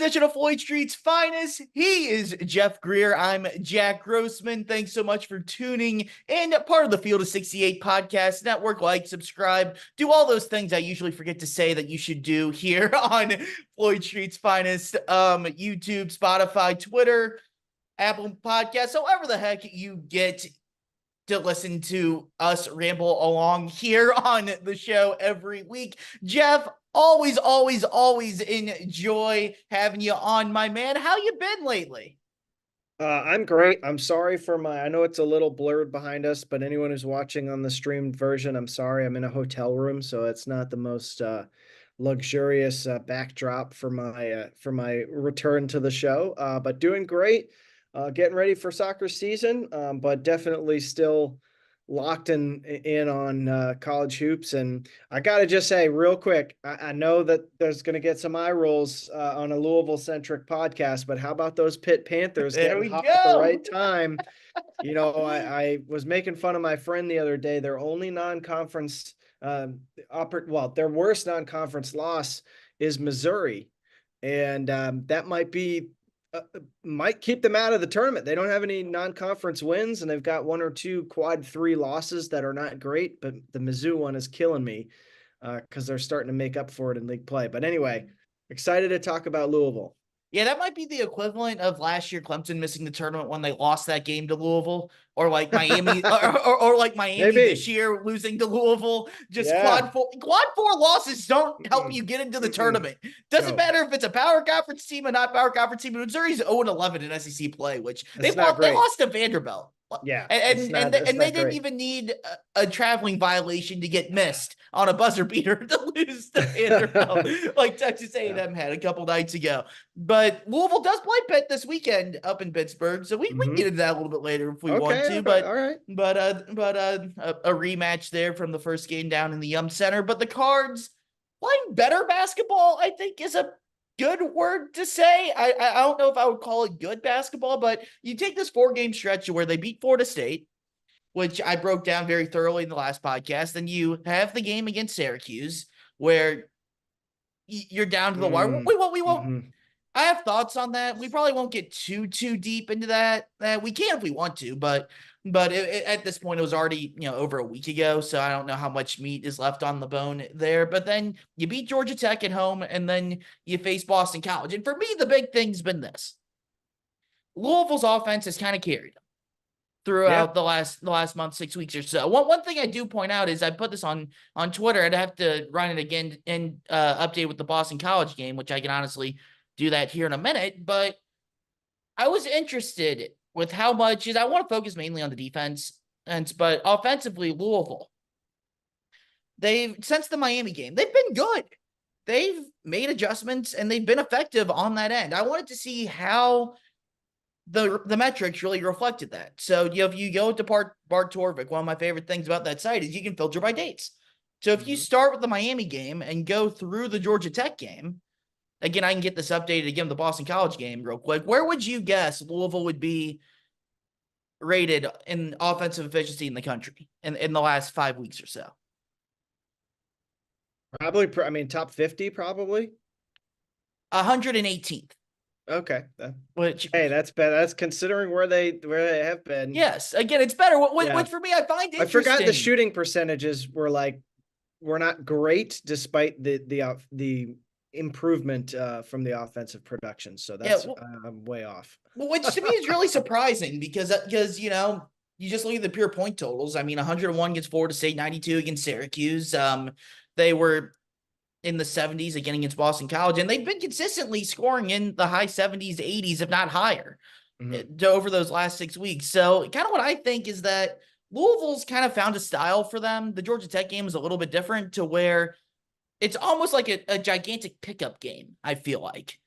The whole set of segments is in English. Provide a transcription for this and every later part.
edition of Floyd Street's Finest. He is Jeff Greer. I'm Jack Grossman. Thanks so much for tuning in. Part of the Field of 68 podcast network. Like, subscribe, do all those things I usually forget to say that you should do here on Floyd Street's Finest. YouTube, Spotify, Twitter, Apple Podcasts, however the heck you get to listen to us ramble along here on the show every week. Jeff, always enjoy having you on, my man. How you been lately? I'm great. I'm sorry for I know it's a little blurred behind us, but anyone who's watching on the streamed version, I'm sorry. I'm in a hotel room, so it's not the most luxurious backdrop for my return to the show. But doing great. Getting ready for soccer season, but definitely still locked in on college hoops. And I got to just say real quick, I know that there's going to get some eye rolls on a Louisville-centric podcast, but how about those Pitt Panthers There we getting hot at the go. right time? You know, I was making fun of my friend the other day. Their only non-conference, their worst non-conference loss is Missouri. And that might keep them out of the tournament. They don't have any non-conference wins, and they've got one or two quad 3 losses that are not great, but the Mizzou one is killing me because they're starting to make up for it in league play. But anyway, excited to talk about Louisville. Yeah, that might be the equivalent of last year Clemson missing the tournament when they lost that game to Louisville, or like Miami, or like Miami Maybe this year losing to Louisville. Just Yeah. quad four losses don't help you get into the tournament. Doesn't matter if it's a power conference team or not power conference team. Missouri's 0-11 in SEC play, which they lost to Vanderbilt. Yeah, and they didn't even need a traveling violation to get missed on a buzzer beater to lose to Vanderbilt, like Texas A&M had a couple nights ago. But Louisville does play Pitt this weekend up in Pittsburgh, so we can get into that a little bit later if we want to. But all right. But a rematch there from the first game down in the Yum Center. But the Cards playing better basketball, I think, is a good word to say. I don't know if I would call it good basketball, but you take this 4-game stretch where they beat Florida State, which I broke down very thoroughly in the last podcast, and you have the game against Syracuse where you're down to the wire. We won't. I have thoughts on that. We probably won't get too deep into that. We can if we want to, but at this point, it was already, over a week ago, so I don't know how much meat is left on the bone there. But then you beat Georgia Tech at home, and then you face Boston College. And for me, the big thing's been this. Louisville's offense has kind of carried them throughout the last month, 6 weeks or so. One thing I do point out is I put this on Twitter. I'd have to run it again and update with the Boston College game, which I can honestly do that here in a minute. But I was interested with how much I want to focus mainly on the defense, but offensively, Louisville, since the Miami game, they've been good. They've made adjustments and they've been effective on that end. I wanted to see how the metrics really reflected that. So if you go to Bart Torvik, one of my favorite things about that site is you can filter by dates. So if you start with the Miami game and go through the Georgia Tech game, again, I can get this updated again, the Boston College game real quick. Where would you guess Louisville would be rated in offensive efficiency in the country in the last 5 weeks or so? Probably, top 50, probably. 118th. Okay. That's bad. That's considering where they have been. Yes. Again, it's better. Which for me, I find interesting. I forgot the shooting percentages were not great despite the improvement from the offensive production. So that's I'm way off. Which to me is really surprising because you just look at the pure point totals. 101 against Florida State, 92 against Syracuse. They were in the 70s again against Boston College, and they've been consistently scoring in the high 70s, 80s, if not higher, over those last 6 weeks. So kind of what I think is that Louisville's kind of found a style for them. The Georgia Tech game is a little bit different to where it's almost like a gigantic pickup game, I feel like,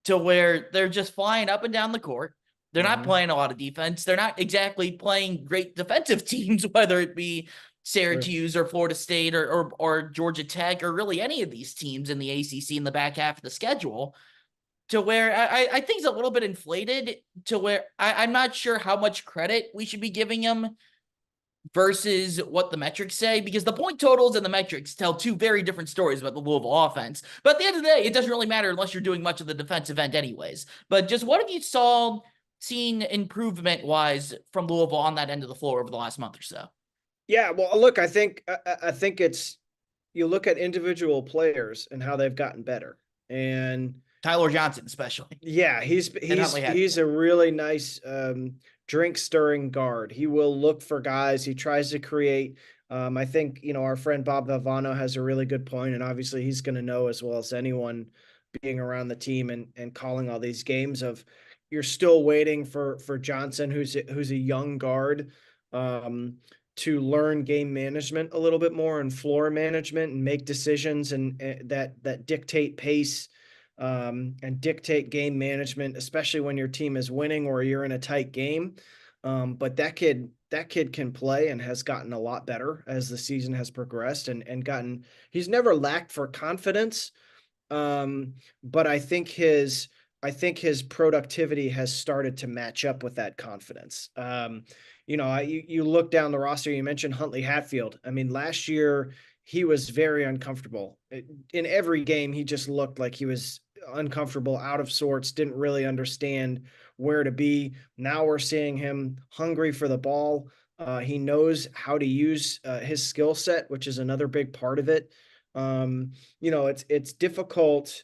to where they're just flying up and down the court. They're not playing a lot of defense. They're not exactly playing great defensive teams, whether it be Syracuse or Florida State or Georgia Tech or really any of these teams in the ACC in the back half of the schedule, to where I think it's a little bit inflated to where I'm not sure how much credit we should be giving them versus what the metrics say, because the point totals and the metrics tell two very different stories about the Louisville offense. But at the end of the day, it doesn't really matter unless you're doing much of the defensive end anyways. But just what have you seen improvement wise from Louisville on that end of the floor over the last month or so? Yeah, well, look, I think it's you look at individual players and how they've gotten better. And Ty-Laur Johnson, especially. yeah, And he's a really nice drink stirring guard. He will look for guys. He tries to create. I think our friend Bob Valvano has a really good point, and obviously he's going to know as well as anyone being around the team and calling all these games of you're still waiting for Johnson, who's a young guard, to learn game management a little bit more and floor management and make decisions and that dictate pace and dictate game management, especially when your team is winning or you're in a tight game. But that kid can play and has gotten a lot better as the season has progressed and he's never lacked for confidence. But I think his productivity has started to match up with that confidence. You look down the roster, you mentioned Huntley-Hatfield. I mean, last year he was very uncomfortable. In every game, he just looked like he was uncomfortable, out of sorts, didn't really understand where to be. Now we're seeing him hungry for the ball. He knows how to use his skill set, which is another big part of it. It's difficult.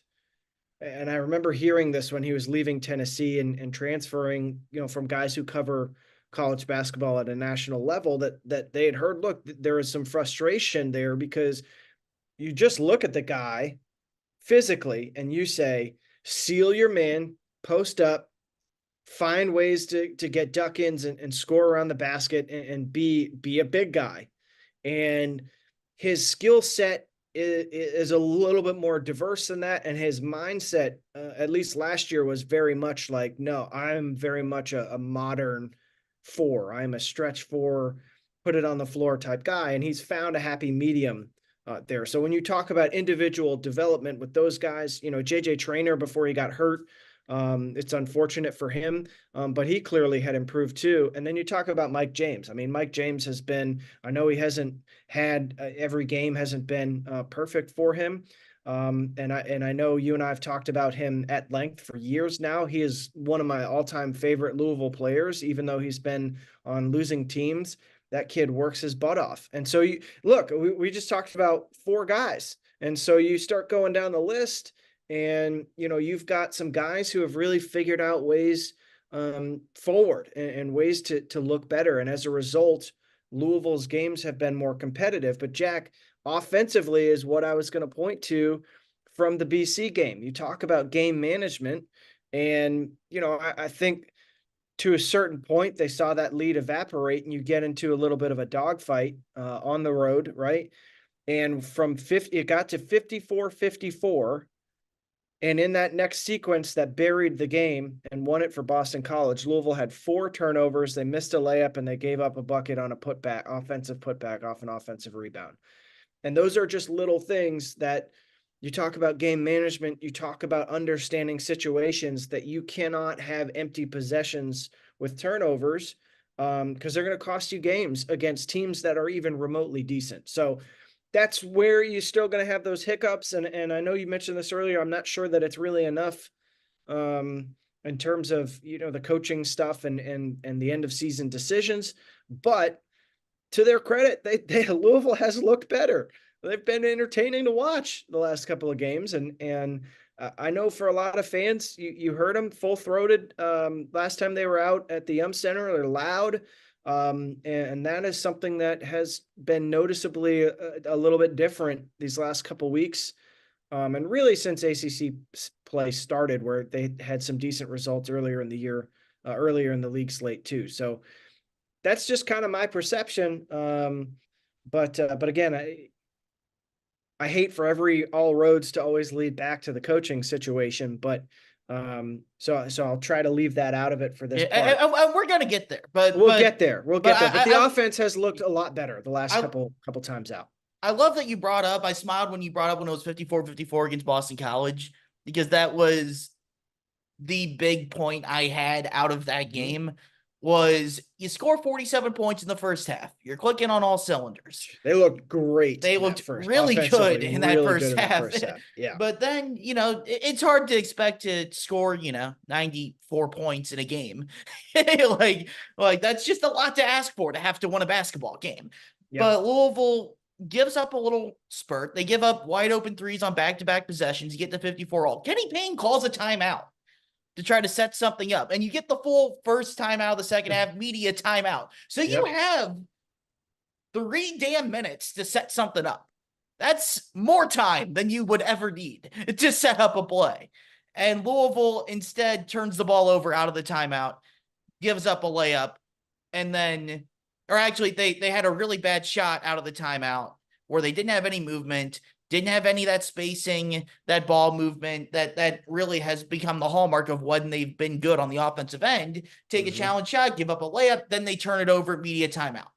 And I remember hearing this when he was leaving Tennessee and transferring, from guys who cover college basketball at a national level that they had heard, look, there is some frustration there because you just look at the guy physically and you say, seal your man, post up, find ways to get duck ins and score around the basket and be a big guy. And his skill set is a little bit more diverse than that. And his mindset, at least last year, was very much like, no, I'm very much a modern four. I'm a stretch four, put it on the floor type guy. And he's found a happy medium there. So when you talk about individual development with those guys, JJ Traynor before he got hurt, it's unfortunate for him, but he clearly had improved too. And then you talk about Mike James. I mean, Mike James has been, I know he hasn't had every game hasn't been perfect for him. And I know you and I have talked about him at length for years now. He is one of my all-time favorite Louisville players, even though he's been on losing teams. That kid works his butt off. And so we just talked about four guys. And so you start going down the list and, you've got some guys who have really figured out ways forward and ways to look better. And as a result, Louisville's games have been more competitive. But Jack, offensively is what I was going to point to from the BC game. You talk about game management and, I think to a certain point, they saw that lead evaporate and you get into a little bit of a dogfight on the road, right? And from 50, it got to 54-54. And in that next sequence that buried the game and won it for Boston College, Louisville had 4 turnovers. They missed a layup and they gave up a bucket on a offensive putback off an offensive rebound. And those are just little things that you talk about game management. You talk about understanding situations that you cannot have empty possessions with turnovers because they're going to cost you games against teams that are even remotely decent. So that's where you're still going to have those hiccups. And I know you mentioned this earlier. I'm not sure that it's really enough in terms of, the coaching stuff and the end of season decisions, but to their credit, Louisville has looked better. They've been entertaining to watch the last couple of games. And I know for a lot of fans, you heard them full throated last time they were out at the Yum Center. They're loud. And that is something that has been noticeably a little bit different these last couple of weeks. And really since ACC play started, where they had some decent results earlier in the year, earlier in the league slate too. So that's just kind of my perception. But again, I hate for all roads to always lead back to the coaching situation, but so I'll try to leave that out of it for this part. We're gonna get there, but we'll get there. But the offense has looked a lot better the last couple times out. I love that you brought up. I smiled when you brought up when it was 54-54 against Boston College, because that was the big point I had out of that game. was you score 47 points in the first half. You're clicking on all cylinders. They looked great. They in looked that first, really good offensively, in that really first good in that half. first half. Yeah. But then, it's hard to expect to score, 94 points in a game. like that's just a lot to ask for to have to win a basketball game. Yep. But Louisville gives up a little spurt. They give up wide open threes on back-to-back possessions. You get to 54 all. Kenny Payne calls a timeout to try to set something up. And you get the full first timeout of the second half, media timeout. So you have 3 damn minutes to set something up. That's more time than you would ever need to set up a play. And Louisville instead turns the ball over out of the timeout, gives up a layup, and then, or actually they had a really bad shot out of the timeout where they didn't have any movement, didn't have any of that spacing, that ball movement that really has become the hallmark of when they've been good on the offensive end. Take a challenge shot, give up a layup, then they turn it over, media timeout.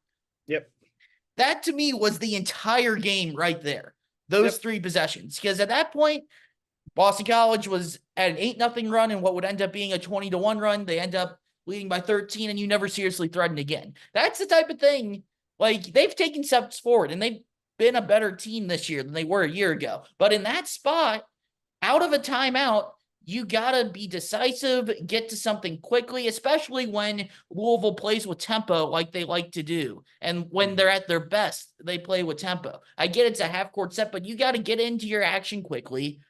Yep. That to me was the entire game right there. Those 3 possessions. Because at that point, Boston College was at an 8-0 run and what would end up being a 20-1 run. They end up leading by 13 and you never seriously threaten again. That's the type of thing, like they've taken steps forward and they've been a better team this year than they were a year ago. But in that spot, out of a timeout, you got to be decisive, get to something quickly, especially when Louisville plays with tempo like they like to do. And when they're at their best, they play with tempo. I get it's a half-court set, but you got to get into your action quickly,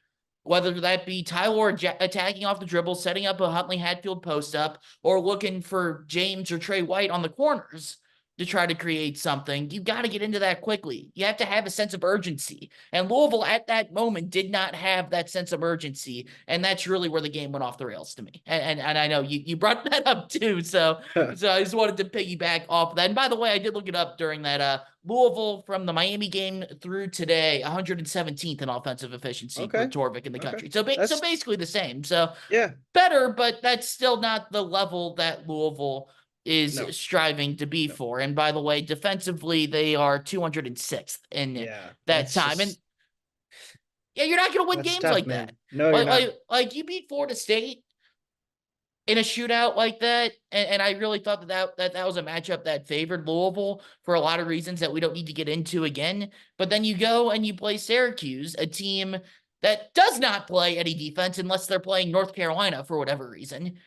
whether that be Ty-Laur attacking off the dribble, setting up a Huntley-Hatfield post-up, or looking for James or Trey White on the corners to try to create something. You got to get into that quickly. You have to have a sense of urgency. And Louisville at that moment did not have that sense of urgency. And that's really where the game went off the rails to me. And I know you brought that up too. So I just wanted to piggyback off that. And by the way, I did look it up during that Louisville from the Miami game through today, 117th in offensive efficiency for Torvik in the country. So basically the same. So better, but that's still not the level that Louisville is striving to be for. And by the way, defensively, they are 206th in that time. And you're not going to win games tough, like man. that. No, you're not. Like you beat Florida State in a shootout like that. And I really thought that was a matchup that favored Louisville for a lot of reasons that we don't need to get into again. But then you go and you play Syracuse, a team that does not play any defense unless they're playing North Carolina for whatever reason,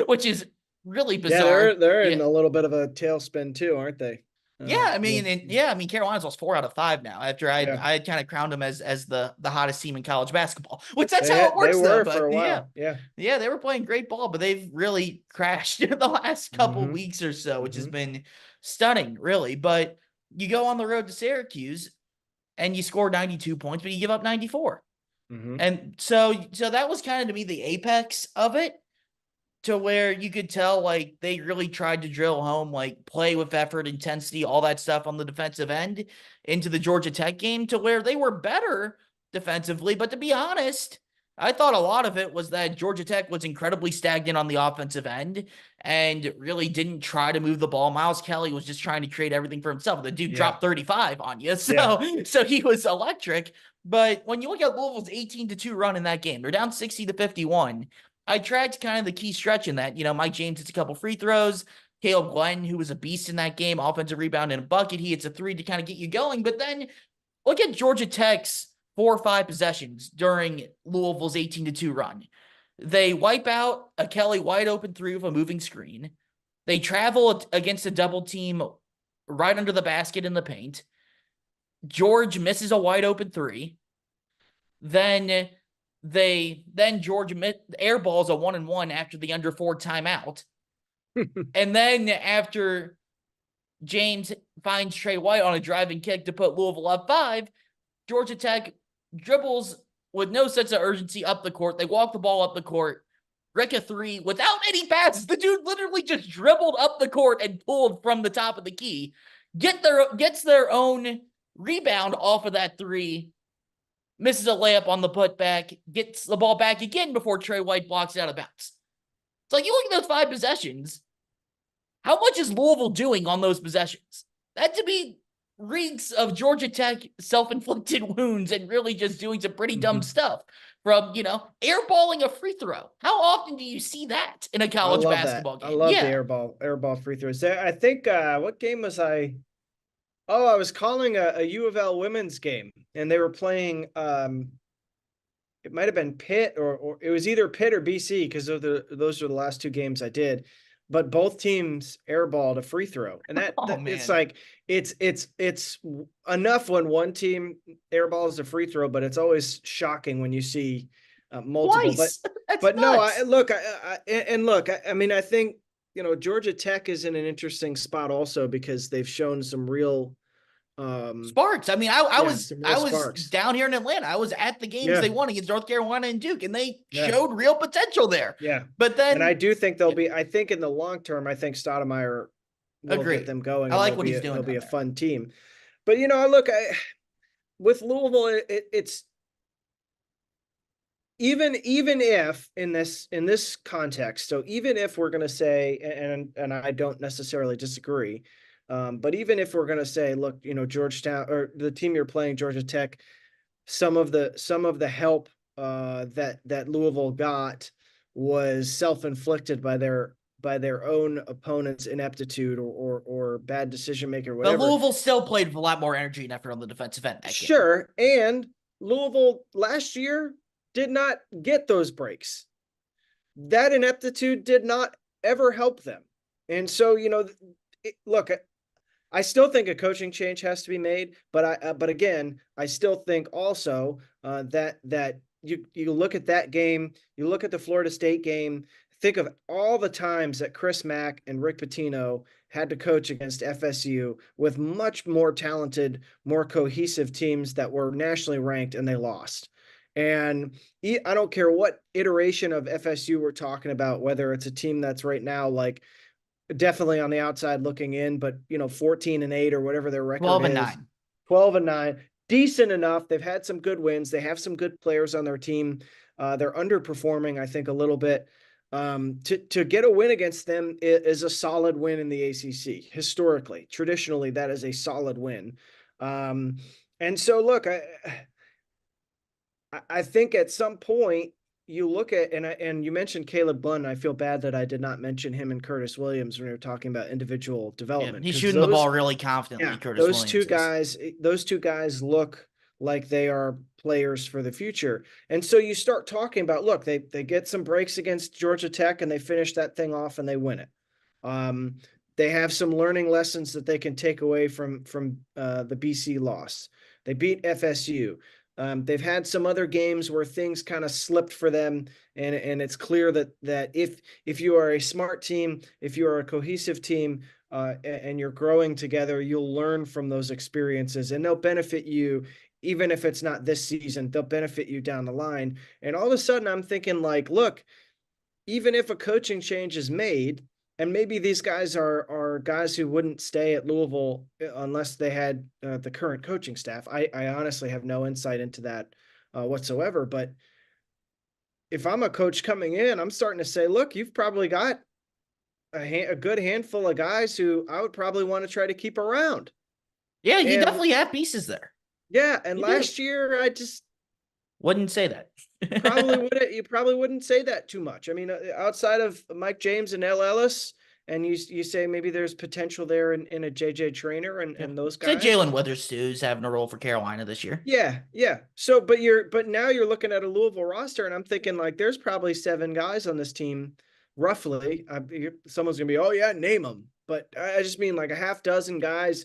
which is really bizarre. Yeah, they're in a little bit of a tailspin too, aren't they? I mean, Carolina's lost 4 out of 5 now after I had kind of crowned them as the hottest team in college basketball, which that's how it works. They were for a while. Yeah, they were playing great ball, but they've really crashed in the last couple weeks or so, which has been stunning, really. But you go on the road to Syracuse and you score 92 points, but you give up 94. And so that was kind of to me the apex of it, to where you could tell like they really tried to drill home, like play with effort, intensity, all that stuff on the defensive end into the Georgia Tech game, to where they were better defensively. But to be honest, I thought a lot of it was that Georgia Tech was incredibly stagnant on the offensive end and really didn't try to move the ball. Miles Kelly was just trying to create everything for himself. The dude dropped 35 on you. So he was electric. But when you look at Louisville's 18-2 run in that game, they're down 60-51. I tracked kind of the key stretch in that. Mike James hits a couple free throws. Caleb Glenn, who was a beast in that game, offensive rebound and a bucket. He hits a 3 to kind of get you going. But then look at Georgia Tech's 4 or 5 possessions during Louisville's 18-2 run. They wipe out a Kelly wide open 3 with a moving screen. They travel against a double team right under the basket in the paint. George misses a wide open 3. Then George airballs a 1-and-1 after the under 4 timeout. And then after James finds Trey White on a driving kick to put Louisville up 5, Georgia Tech dribbles with no sense of urgency up the court. They walk the ball up the court, Rick a 3 without any passes. The dude literally just dribbled up the court and pulled from the top of the key. Gets their own rebound off of that 3. Misses a layup on the putback, gets the ball back again before Trey White blocks it out of bounds. It's like, you look at those 5 possessions. How much is Louisville doing on those possessions? That to me reeks of Georgia Tech self-inflicted wounds and really just doing some pretty dumb stuff from, airballing a free throw. How often do you see that in a I college love that. basketball I game? love the Yeah. airball free throws. I think what game was I? Oh, I was calling a U of L women's game, and they were playing. It might have been Pitt, or it was either Pitt or BC, because those are the last two games I did. But both teams airballed a free throw, and Oh that it's man. like it's enough when one team airballs a free throw, but it's always shocking when you see multiple. But Twice. That's but no, nuts. I mean, I think Georgia Tech is in an interesting spot also because they've shown some real Sparks. I mean, I yeah, was some real I was sparks. down here in Atlanta. I was at the games Yeah, they won against North Carolina and Duke, and they yeah. showed real potential there. Yeah. But And I then, do think they'll be, I think in the long term, I think Stoudemire will get agreed. them going, I and like what he's doing they'll be down a there. fun team. But with Louisville, it's even if in this context, so even if we're going to say, and I don't necessarily disagree, but even if we're going to say, look, Georgetown, or the team you're playing, Georgia Tech, some of the help that Louisville got was self-inflicted by their own opponent's ineptitude or bad decision making or But whatever. Louisville still played with a lot more energy and effort on the defensive end that game. Sure, and Louisville last year did not get those breaks. That ineptitude did not ever help them. And so, look, I still think a coaching change has to be made, but again, I still think also that you look at that game, you look at the Florida State game, think of all the times that Chris Mack and Rick Pitino had to coach against FSU with much more talented, more cohesive teams that were nationally ranked, and they lost. And I don't care what iteration of FSU we're talking about, whether it's a team that's right now like definitely on the outside looking in, but 14-8 or whatever their record 12 and is, 9. 12-9, decent enough. They've had some good wins. They have some good players on their team. They're underperforming, I think, a little bit. To get a win against them is a solid win in the ACC. Historically, traditionally, that is a solid win. And so, look, I think at some point you look at, and you mentioned Caleb Blunt. I feel bad that I did not mention him and Curtis Williams when we were talking about individual Yeah, development, he's because shooting the those, ball really confidently, yeah, Curtis those Williams two is. guys, those two guys look like they are players for the future. And so you start talking about, look, they get some breaks against Georgia Tech and they finish that thing off and they win it. They have some learning lessons that they can take away from the BC loss. They beat FSU. They've had some other games where things kind of slipped for them, and it's clear that if you are a smart team, if you are a cohesive team, and you're growing together, you'll learn from those experiences, and they'll benefit you. Even if it's not this season, they'll benefit you down the line. And all of a sudden, I'm thinking like, look, even if a coaching change is made, and maybe these guys are guys who wouldn't stay at Louisville unless they had the current coaching staff. I honestly have no insight into that whatsoever. But if I'm a coach coming in, I'm starting to say, look, you've probably got a good handful of guys who I would probably want to try to keep around. Yeah, you And definitely have pieces there. yeah, and You do. last year I just Wouldn't say that. you probably wouldn't say that too much. I mean, outside of Mike James and L. Ellis, and you say maybe there's potential there in a JJ Trainer and Yeah. those Say guys. Jalen Witherstoo's having a role for Carolina this year. Yeah, yeah. So, but now you're looking at a Louisville roster, and I'm thinking like there's probably 7 guys on this team, roughly. Someone's gonna be, oh yeah, name them. But I just mean like a half dozen guys,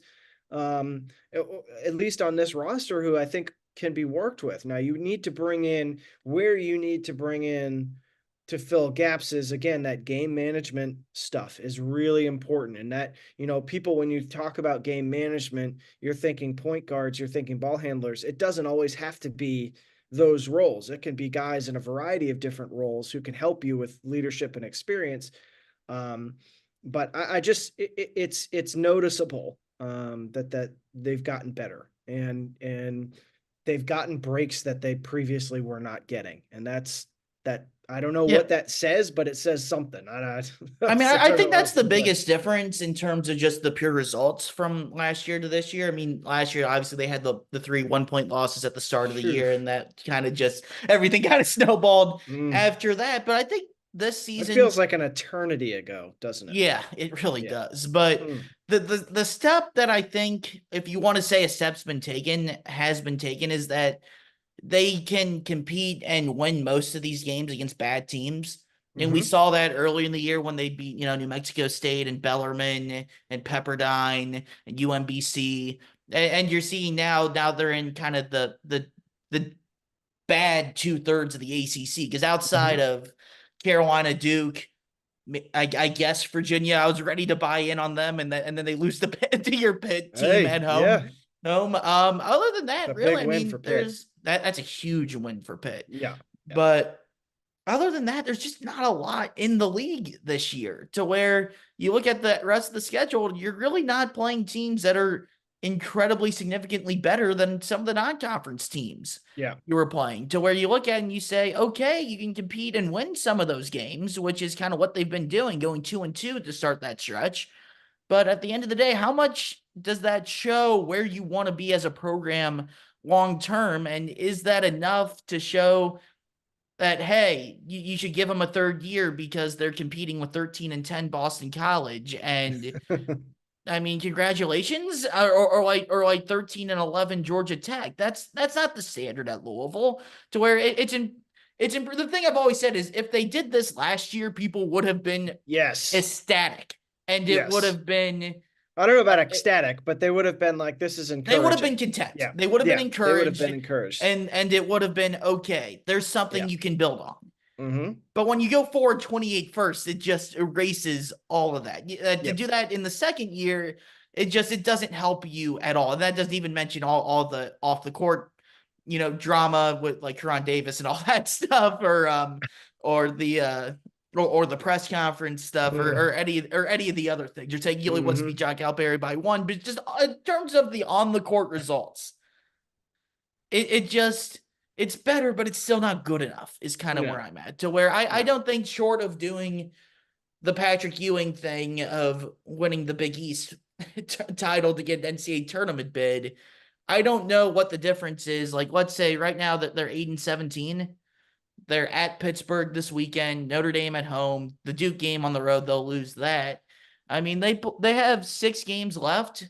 um, at least on this roster, who I think can be worked with. Now you need to bring in where you need to bring in to fill gaps is, again, that game management stuff is really important. And that, people, when you talk about game management, you're thinking point guards, you're thinking ball handlers. It doesn't always have to be those roles. It can be guys in a variety of different roles who can help you with leadership and experience. But I just, it's noticeable that they've gotten better, and they've gotten breaks that they previously were not getting. And that I don't know Yeah. what that says, but it says something. I mean, I I don't think know what that's else the to say. biggest difference in terms of just the pure results from last year to this year. I mean, last year, obviously, they had the 3 1-point losses at the start of the Phew. year, and that kind of just everything kind of snowballed Mm. after that. But I think this It season, feels like an eternity ago, doesn't it? yeah, it really Yeah. does. But Mm. the step that I think, if you want to say a step's been taken, has been taken, is that they can compete and win most of these games against bad teams. And we Hmm. saw that early in the year when they beat, New Mexico State and Bellarmine and Pepperdine and UMBC. And you're seeing now they're in kind of the bad 2/3 of the ACC, because outside Hmm. of Carolina, Duke, I guess Virginia, I was ready to buy in on them, and then they lose to your Pitt team Hey, at home. yeah, Other than it's a that, big really, I win mean, for Pitt. there's that's a huge win for Pitt. Yeah. Yeah. But other than that, there's just not a lot in the league this year, to where you look at the rest of the schedule, you're really not playing teams that are incredibly significantly better than some of the non-conference teams Yeah. you were playing, to where you look at and you say, okay, you can compete and win some of those games, which is kind of what they've been doing, going 2-2 to start that stretch. But at the end of the day, how much does that show where you want to be as a program long term? And is that enough to show that, hey, you should give them a third year because they're competing with 13-10 Boston College? And I mean, congratulations, or like 13-11 Georgia Tech. That's not the standard at Louisville. To where it's in the thing I've always said is, if they did this last year, people would have been Yes. ecstatic, and it would Yes. have been I don't know about ecstatic, but they would have been like, this is they would have been encouraging. content. Yeah. They would have been Yeah. They would have encouraged, been encouraged. and it would have been okay. There's Yeah. something you can build on. Hmm. But when you go forward 28 first, it just erases all of that. To Yep. do that in the second year, it doesn't help you at all. And that doesn't even mention all the off the court, drama with like Karan Davis and all that stuff, or the or the press conference stuff, or any of the other things. You're saying Gilly Woods beat Hmm. John Calipari by one, but just in terms of the on the court results, it just it's better, but it's still not good enough, is kind of where No. I'm at. To where I No. don't think, short of doing the Patrick Ewing thing of winning the Big East title to get an NCAA tournament bid, I don't know what the difference is. Like, let's say right now that they're 8-17. They're at Pittsburgh this weekend, Notre Dame at home, the Duke game on the road, they'll lose that. I mean, they have 6 games left.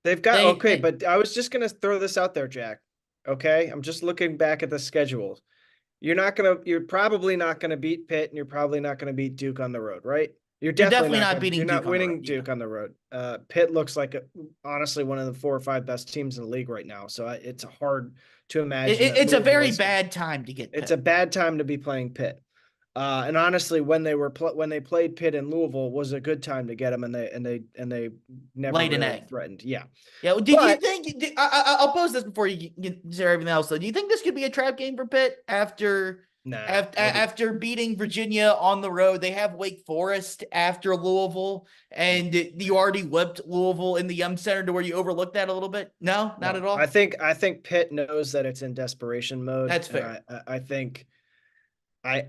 They've got, They, okay, they but I was just going to throw this out there, Jack. Okay. I'm just looking back at the schedule. You're probably not going to beat Pitt, and you're probably not going to beat Duke on the road, right? you're definitely not You're beating not Duke on the road. winning Yeah. Duke on the road. Pitt looks like honestly one of the 4 or 5 best teams in the league right now. So it's hard to imagine that It's a Louisville very is. bad time to get It's Pitt. a bad time to be playing Pitt. And honestly, when they played Pitt in Louisville was a good time to get them, and they never Laid an really egg. threatened. Yeah, Yeah. Well, did you but think? I'll pose this before you say everything else. Though, do you think this could be a trap game for Pitt after nah, after after beating Virginia on the road? They have Wake Forest after Louisville, and you already whipped Louisville in the Yum Center, to where you overlooked that a little bit. No, not no. at I all. think I think Pitt knows that it's in desperation mode, That's and fair. I think I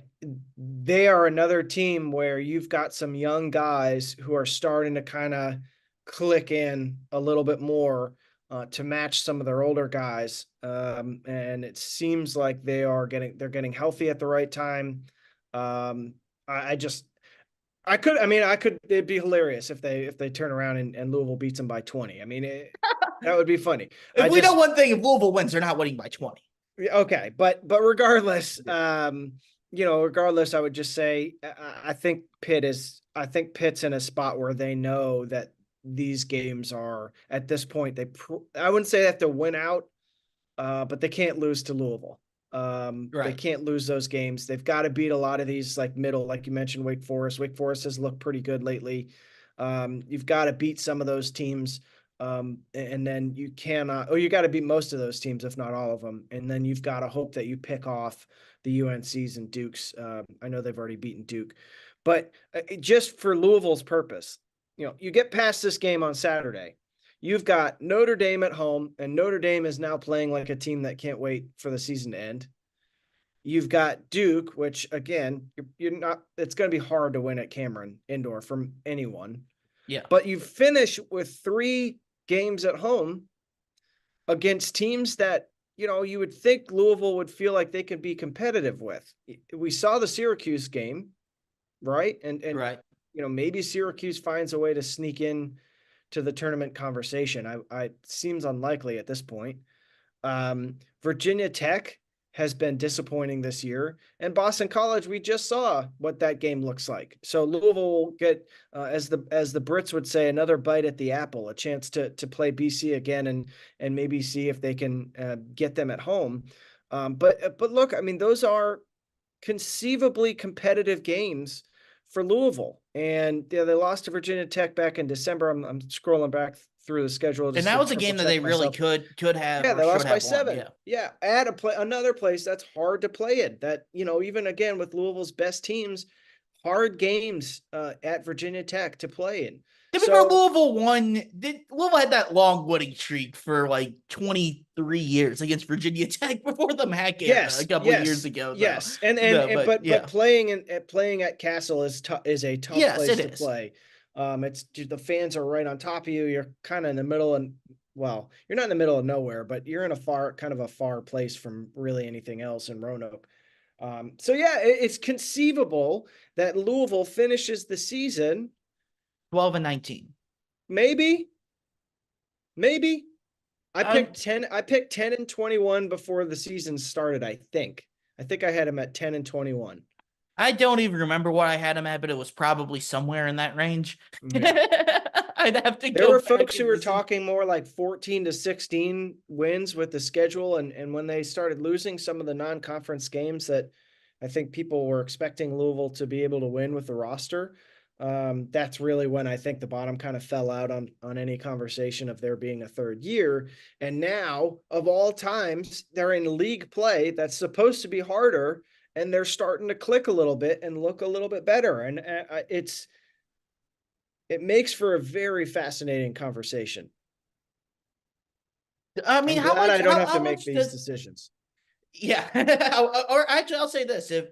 they are another team where you've got some young guys who are starting to kind of click in a little bit more to match some of their older guys, and it seems like they're getting healthy at the right time. Um, I just I could it'd be hilarious if they turn around and Louisville beats them by 20. I mean, that would be funny. If I we know just one thing, if Louisville wins, they're not winning by 20. Okay, but regardless, regardless, I would just say I think Pitt's in a spot where they know that these games are at this point I wouldn't say they have to win out, but they can't lose to Louisville. They Right. can't lose those games. They've got to beat a lot of these like middle, like you mentioned, Wake Forest. Wake Forest has looked pretty good lately. You've got to beat some of those teams. And then you got to beat most of those teams, if not all of them. And then you've got to hope that you pick off the UNCs and Dukes. I know they've already beaten Duke, but just for Louisville's purpose, you get past this game on Saturday. You've got Notre Dame at home, and Notre Dame is now playing like a team that can't wait for the season to end. You've got Duke, which again, you're not, it's going to be hard to win at Cameron Indoor from anyone. Yeah. But you finish with 3 games at home against teams that, you would think Louisville would feel like they could be competitive with. We saw the Syracuse game, right? And Right. maybe Syracuse finds a way to sneak in to the tournament conversation. I seems unlikely at this point. Virginia Tech has been disappointing this year, and Boston College, we just saw what that game looks like. So Louisville will get, as the Brits would say, another bite at the apple, a chance to play BC again, and maybe see if they can get them at home. But look, I mean, those are conceivably competitive games for Louisville, and they lost to Virginia Tech back in December. I'm scrolling back through the schedule And just that to was a triple game that check they really myself. could have Yeah, or they should lost by have won. 7. Yeah. Yeah, at another place that's hard to play in. That, even again with Louisville's best teams, hard games at Virginia Tech to play in. To be fair, So Louisville had that long winning streak for like 23 years against Virginia Tech before the Mac era a yes, couple years yes, ago, though. yes, and No, but but yeah. playing at Castle is a tough Yes, place it to is. play. It's the fans are right on top of you. You're kind of in the middle, and well, you're not in the middle of nowhere, but you're in a far place from really anything else in Roanoke. So yeah, it's conceivable that Louisville finishes the season 12 and 19. maybe, maybe. Um, 10 and 21 before the season started, I think. I think I had him at 10 and 21. I don't even remember what I had him at, but it was probably somewhere in that range. Yeah. I'd have to There go were back folks who and were listen. talking more like 14 to 16 wins with the schedule. And when they started losing some of the non-conference games that I think people were expecting Louisville to be able to win with the roster, that's really when I think the bottom kind of fell out on any conversation of there being a third year. And now, of all times, they're in league play that's supposed to be harder, and they're starting to click a little bit and look a little bit better. And it makes for a very fascinating conversation. I mean, I'm glad I don't have to how make much these does decisions. yeah? Or actually, I'll say this: if UofL,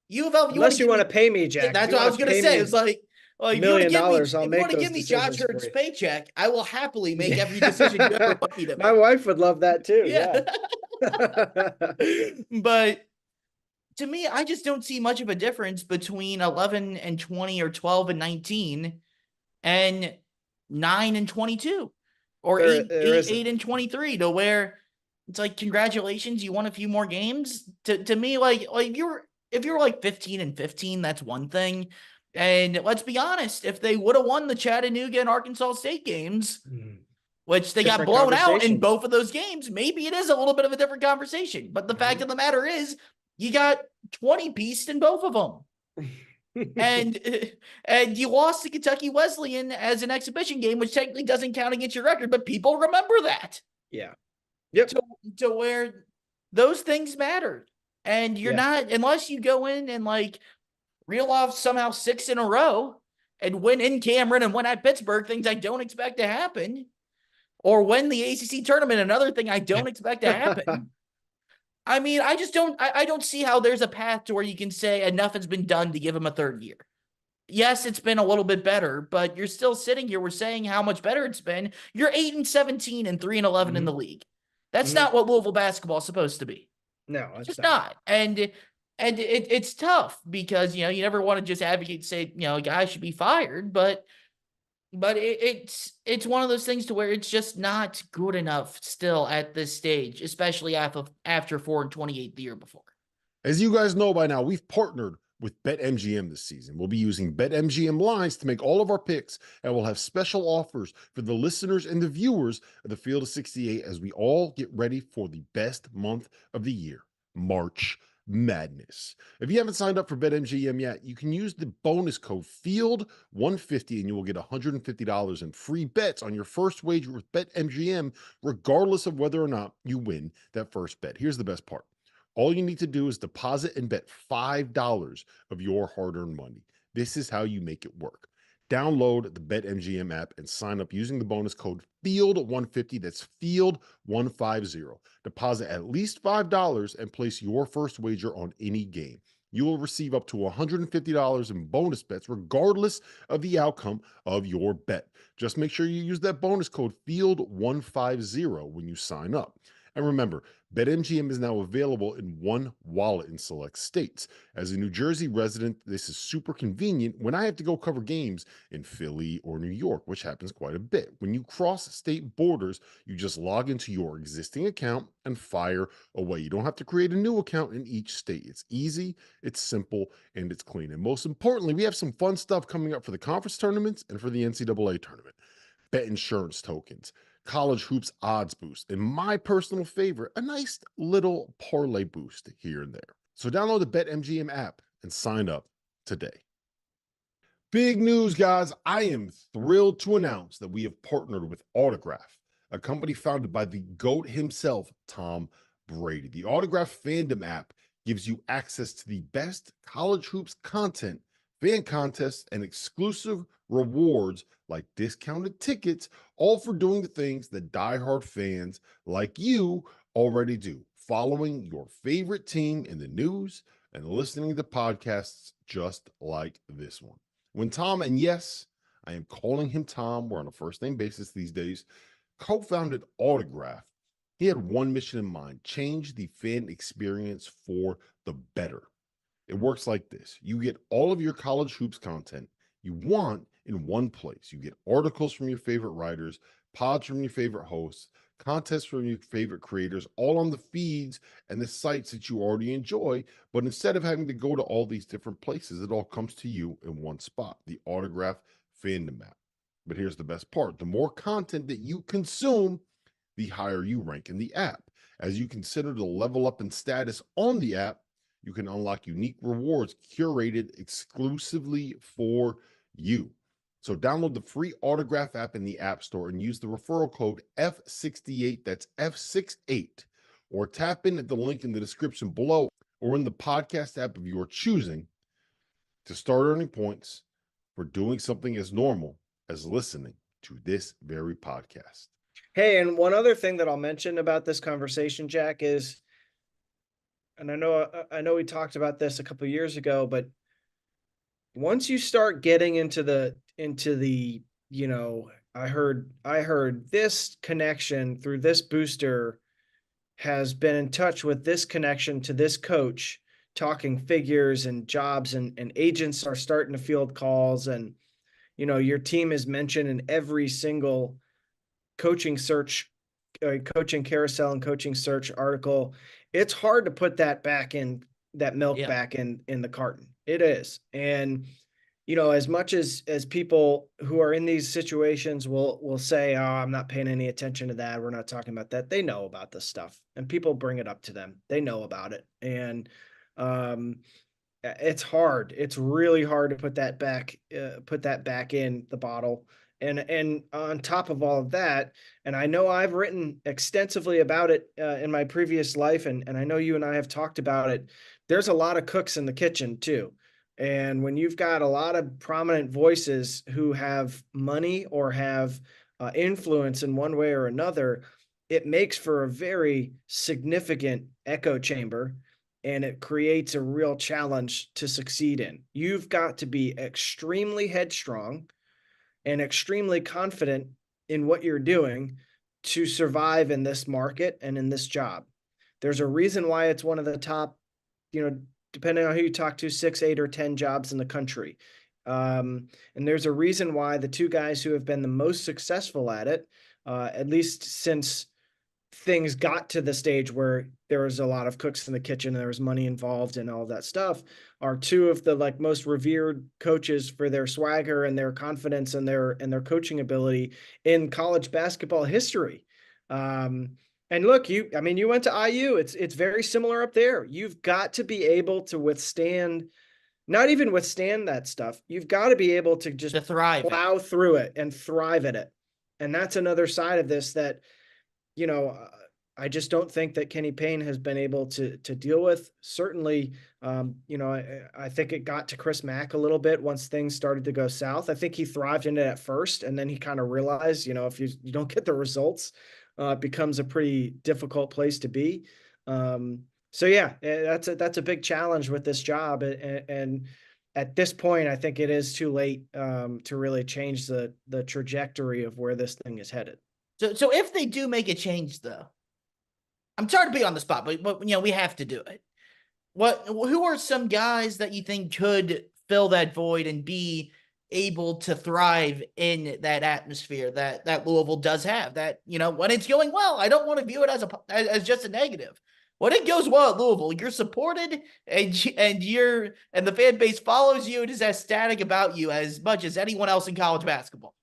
if you want to Unless you give want to me, pay me, yeah, Jack. If that's you what I want was to gonna pay say. me It's like $1 if you want to million, give me, I'll if you want make to those give me Josh decisions for Hurt's you. paycheck, I will happily make every decision you ever Yeah. want me to My make. wife would love that too. Yeah, Yeah. but to me, I just don't see much of a difference between 11 and 20 or 12 and 19 and 9 and 22 or There isn't. 8 and 23 to where it's like, congratulations, you won a few more games. To me, like if you're like 15 and 15, that's one thing. And let's be honest, if they would have won the Chattanooga and Arkansas State games, which they got Different blown out in conversation. both of those games, maybe it is a little bit of a different conversation. But the fact of the matter is, you got 20 pieced in both of them. And and you lost to Kentucky Wesleyan as an exhibition game, which technically doesn't count against your record, but people remember that. Yeah. Yep. to, to where those things matter. And you're Yeah. not, unless you go in and like reel off somehow 6 in a row and win in Cameron and win at Pittsburgh, things I don't expect to happen, or win the ACC tournament, another thing I don't expect to happen. I mean, I don't see how there's a path to where you can say enough has been done to give him a third year. Yes, it's been a little bit better, but you're still sitting here. We're saying how much better it's been. You're 8 and 17 and 3 and 11 in the league. That's not what Louisville basketball is supposed to be. No, It's it's just not. not. And it's tough because you never want to just advocate, say, a guy should be fired, but it's one of those things to where it's just not good enough still at this stage, especially after 4 and 28 the year before. As you guys know by now, we've partnered with BetMGM this season. We'll be using BetMGM lines to make all of our picks, and we'll have special offers for the listeners and the viewers of the Field of 68 as we all get ready for the best month of the year, March Madness. If you haven't signed up for BetMGM yet, you can use the bonus code FIELD150 and you will get $150 in free bets on your first wager with BetMGM, regardless of whether or not you win that first bet. Here's the best part. All you need to do is deposit and bet $5 of your hard-earned money. This is how you make it work. Download the BetMGM app and sign up using the bonus code FIELD150. That's FIELD150. Deposit at least $5 and place your first wager on any game. You will receive up to $150 in bonus bets regardless of the outcome of your bet. Just make sure you use that bonus code FIELD150 when you sign up. And remember, BetMGM is now available in one wallet in select states. As a New Jersey resident, this is super convenient when I have to go cover games in Philly or New York, which happens quite a bit. When you cross state borders, you just log into your existing account and fire away. You don't have to create a new account in each state. It's easy, it's simple, and it's clean. And most importantly, we have some fun stuff coming up for the conference tournaments and for the NCAA tournament. Bet insurance tokens, college hoops odds boost, and my personal favorite, a nice little parlay boost here and there. So download the BetMGM app and sign up today. Big news, guys. I am thrilled to announce that we have partnered with Autograph, a company founded by the GOAT himself, Tom Brady. The Autograph fandom app gives you access to the best college hoops content, fan contests, and exclusive rewards like discounted tickets, all for doing the things that diehard fans like you already do, following your favorite team in the news and listening to podcasts just like this one. When Tom, and yes, I am calling him Tom, we're on a first name basis these days, co-founded Autograph, he had one mission in mind: change the fan experience for the better. It works like this. You get all of your college hoops content you want in one place. You get articles from your favorite writers, pods from your favorite hosts, contests from your favorite creators, all on the feeds and the sites that you already enjoy. But instead of having to go to all these different places, it all comes to you in one spot, the Autograph fandom app. But here's the best part. The more content that you consume, the higher you rank in the app. As you consider the level up in status on the app, you can unlock unique rewards curated exclusively for you. So download the free Autograph app in the App Store and use the referral code F68, that's F68, or tap in at the link in the description below or in the podcast app of your choosing to start earning points for doing something as normal as listening to this very podcast. Hey, and one other thing that I'll mention about this conversation, Jack, is, and I know we talked about this a couple of years ago, but once you start getting into the, you know, I heard this connection through this booster has been in touch with this connection to this coach, talking figures and jobs, and agents are starting to field calls, and, you know, your team is mentioned in every single coaching search, coaching carousel and coaching search article. It's hard to put that back in, that milk back in the carton. It is. And, you know, as much as people who are in these situations will say, oh, I'm not paying any attention to that, we're not talking about that, they know about this stuff and people bring it up to them. They know about it. And it's hard. It's really hard to put that back in the bottle. And on top of all of that, and I know I've written extensively about it in my previous life, and I know you and I have talked about it, there's a lot of cooks in the kitchen too. And when you've got a lot of prominent voices who have money or have influence in one way or another, it makes for a very significant echo chamber, and it creates a real challenge to succeed in. You've got to be extremely headstrong and extremely confident in what you're doing to survive in this market and in this job. There's a reason why it's one of the top, you know, depending on who you talk to, 6, 8, or 10 jobs in the country. And there's a reason why the two guys who have been the most successful at it, at least since things got to the stage where there was a lot of cooks in the kitchen and there was money involved and all that stuff, are two of the like most revered coaches for their swagger and their confidence and their coaching ability in college basketball history. And look, you went to IU. It's very similar up there. You've got to be able to withstand, not even withstand that stuff. You've got to be able to just plow through it and thrive at it. And that's another side of this that, you know, I just don't think that Kenny Payne has been able to deal with. Certainly, I think it got to Chris Mack a little bit once things started to go south. I think he thrived in it at first, and then he kind of realized, if you don't get the results, it becomes a pretty difficult place to be. So yeah, that's a big challenge with this job, and at this point, I think it is too late to really change the trajectory of where this thing is headed. So if they do make a change, though, I'm sorry to be on the spot, but we have to do it. Who are some guys that you think could fill that void and be able to thrive in that atmosphere that Louisville does have? That, when it's going well, I don't want to view it as just a negative. When it goes well at Louisville, you're supported and the fan base follows you and is as static about you as much as anyone else in college basketball.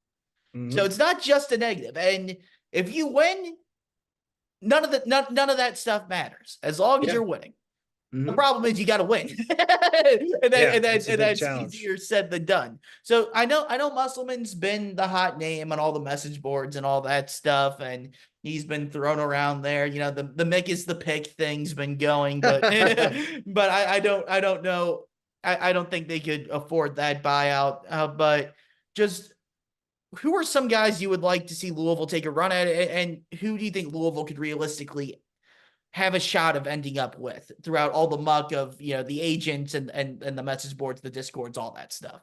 Mm-hmm. So it's not just a negative. And if you win, none of that stuff matters as long as you're winning. The problem is you got to win, and that's easier said than done. So I know Musselman's been the hot name on all the message boards and all that stuff, and he's been thrown around there. The Mick is the pick thing's been going, but but I don't know. I don't think they could afford that buyout. But just who are some guys you would like to see Louisville take a run at, and who do you think Louisville could realistically have a shot of ending up with throughout all the muck of, the agents and the message boards, the discords, all that stuff?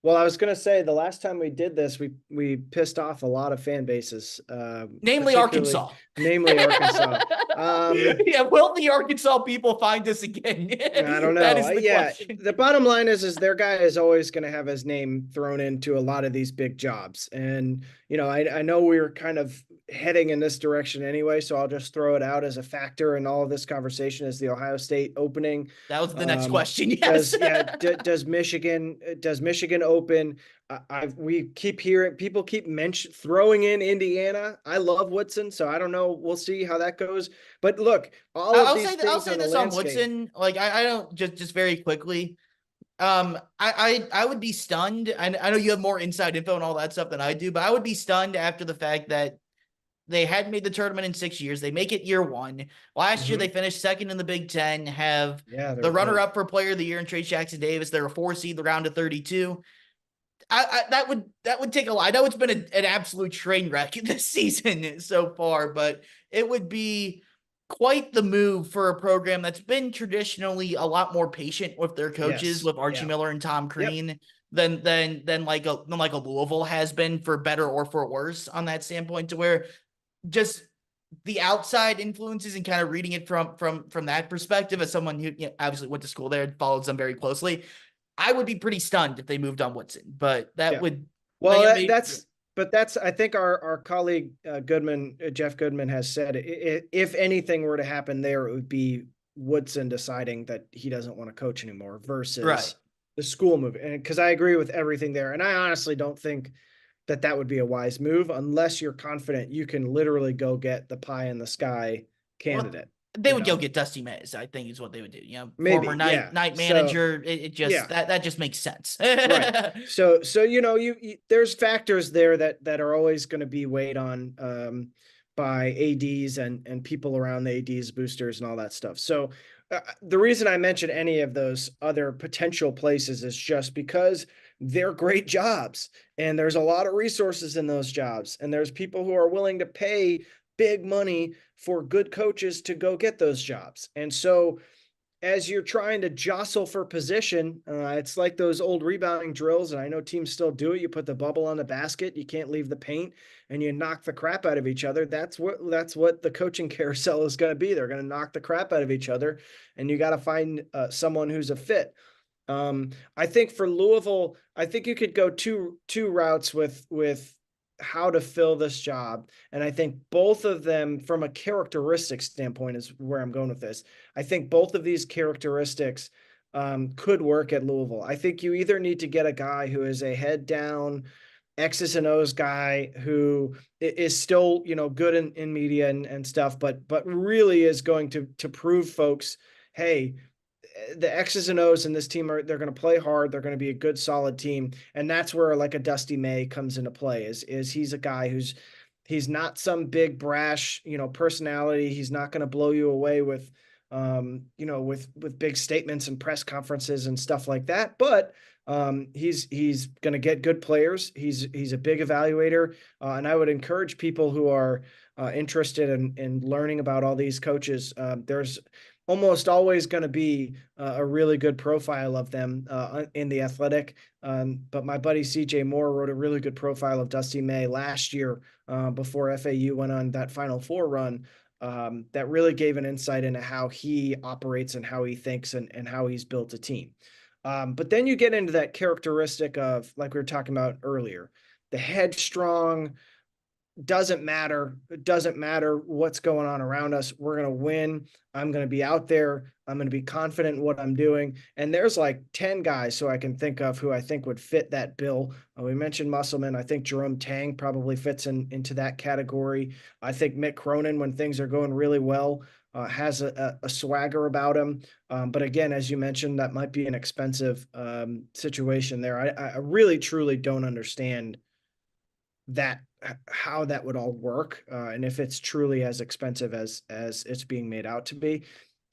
Well, I was going to say the last time we did this, we pissed off a lot of fan bases, namely Arkansas. Will the Arkansas people find us again? I don't know. That is the question. The bottom line is their guy is always going to have his name thrown into a lot of these big jobs. And, I know we were kind of heading in this direction anyway, so I'll just throw it out as a factor in all of this conversation as the Ohio State opening. That was the next question. Yes. Does Michigan open? We keep hearing people keep throwing in Indiana. I love Woodson, so I don't know. We'll see how that goes. But look, I'll say this on Woodson. Like I don't just very quickly. I would be stunned. I know you have more inside info and all that stuff than I do, but I would be stunned after the fact that they hadn't made the tournament in 6 years. They make it year one. Last year, they finished second in the Big Ten, have the runner-up for Player of the Year in Trace Jackson Davis. They're a 4 seed, the round of 32. That would take a lot. I know it's been an absolute train wreck this season so far, but it would be quite the move for a program that's been traditionally a lot more patient with their coaches, with Archie Miller and Tom Crean. Than like a Louisville has been, for better or for worse, on that standpoint, to where just the outside influences and kind of reading it from that perspective, as someone who obviously went to school there and follows them very closely, I would be pretty stunned if they moved on Woodson. But that would that's I think our colleague Jeff Goodman has said, if anything were to happen there, it would be Woodson deciding that he doesn't want to coach anymore versus the school move. And because I agree with everything there, and I honestly don't think that would be a wise move unless you're confident you can literally go get the pie in the sky candidate. They would go get Dusty Mays, I think, is what they would do. Maybe, former night manager. That just makes sense. Right. So there's factors there that are always going to be weighed on by ADs and people around the ADs, boosters, and all that stuff. So the reason I mention any of those other potential places is just because they're great jobs, and there's a lot of resources in those jobs, and there's people who are willing to pay big money for good coaches to go get those jobs. And so as you're trying to jostle for position, it's like those old rebounding drills, and I know teams still do it. You put the bubble on the basket, you can't leave the paint, and you knock the crap out of each other. That's what the coaching carousel is going to be. They're going to knock the crap out of each other, and you got to find someone who's a fit. I think for Louisville, I think you could go two routes with how to fill this job. And I think both of them, from a characteristic standpoint, is where I'm going with this. I think both of these characteristics could work at Louisville. I think you either need to get a guy who is a head down X's and O's guy who is still, good in media and stuff, but really is going to prove folks, hey, the X's and O's in this team they're going to play hard. They're going to be a good, solid team. And that's where like a Dusty May comes into play is he's a guy who's He's not some big brash, personality. He's not going to blow you away with, with big statements and press conferences and stuff like that. But he's going to get good players. He's a big evaluator, and I would encourage people who are interested in learning about all these coaches. There's almost always going to be a really good profile of them in The Athletic. But my buddy CJ Moore wrote a really good profile of Dusty May last year before FAU went on that Final Four run. That really gave an insight into how he operates and how he thinks and how he's built a team. But then you get into that characteristic of, like we were talking about earlier, the headstrong. Doesn't matter. It doesn't matter what's going on around us. We're going to win. I'm going to be out there. I'm going to be confident in what I'm doing. And there's like 10 guys who I can think of who I think would fit that bill. We mentioned Musselman. I think Jerome Tang probably fits into that category. I think Mick Cronin, when things are going really well, has a swagger about him. But again, as you mentioned, that might be an expensive situation there. I really, truly don't understand how that would all work, and if it's truly as expensive as it's being made out to be.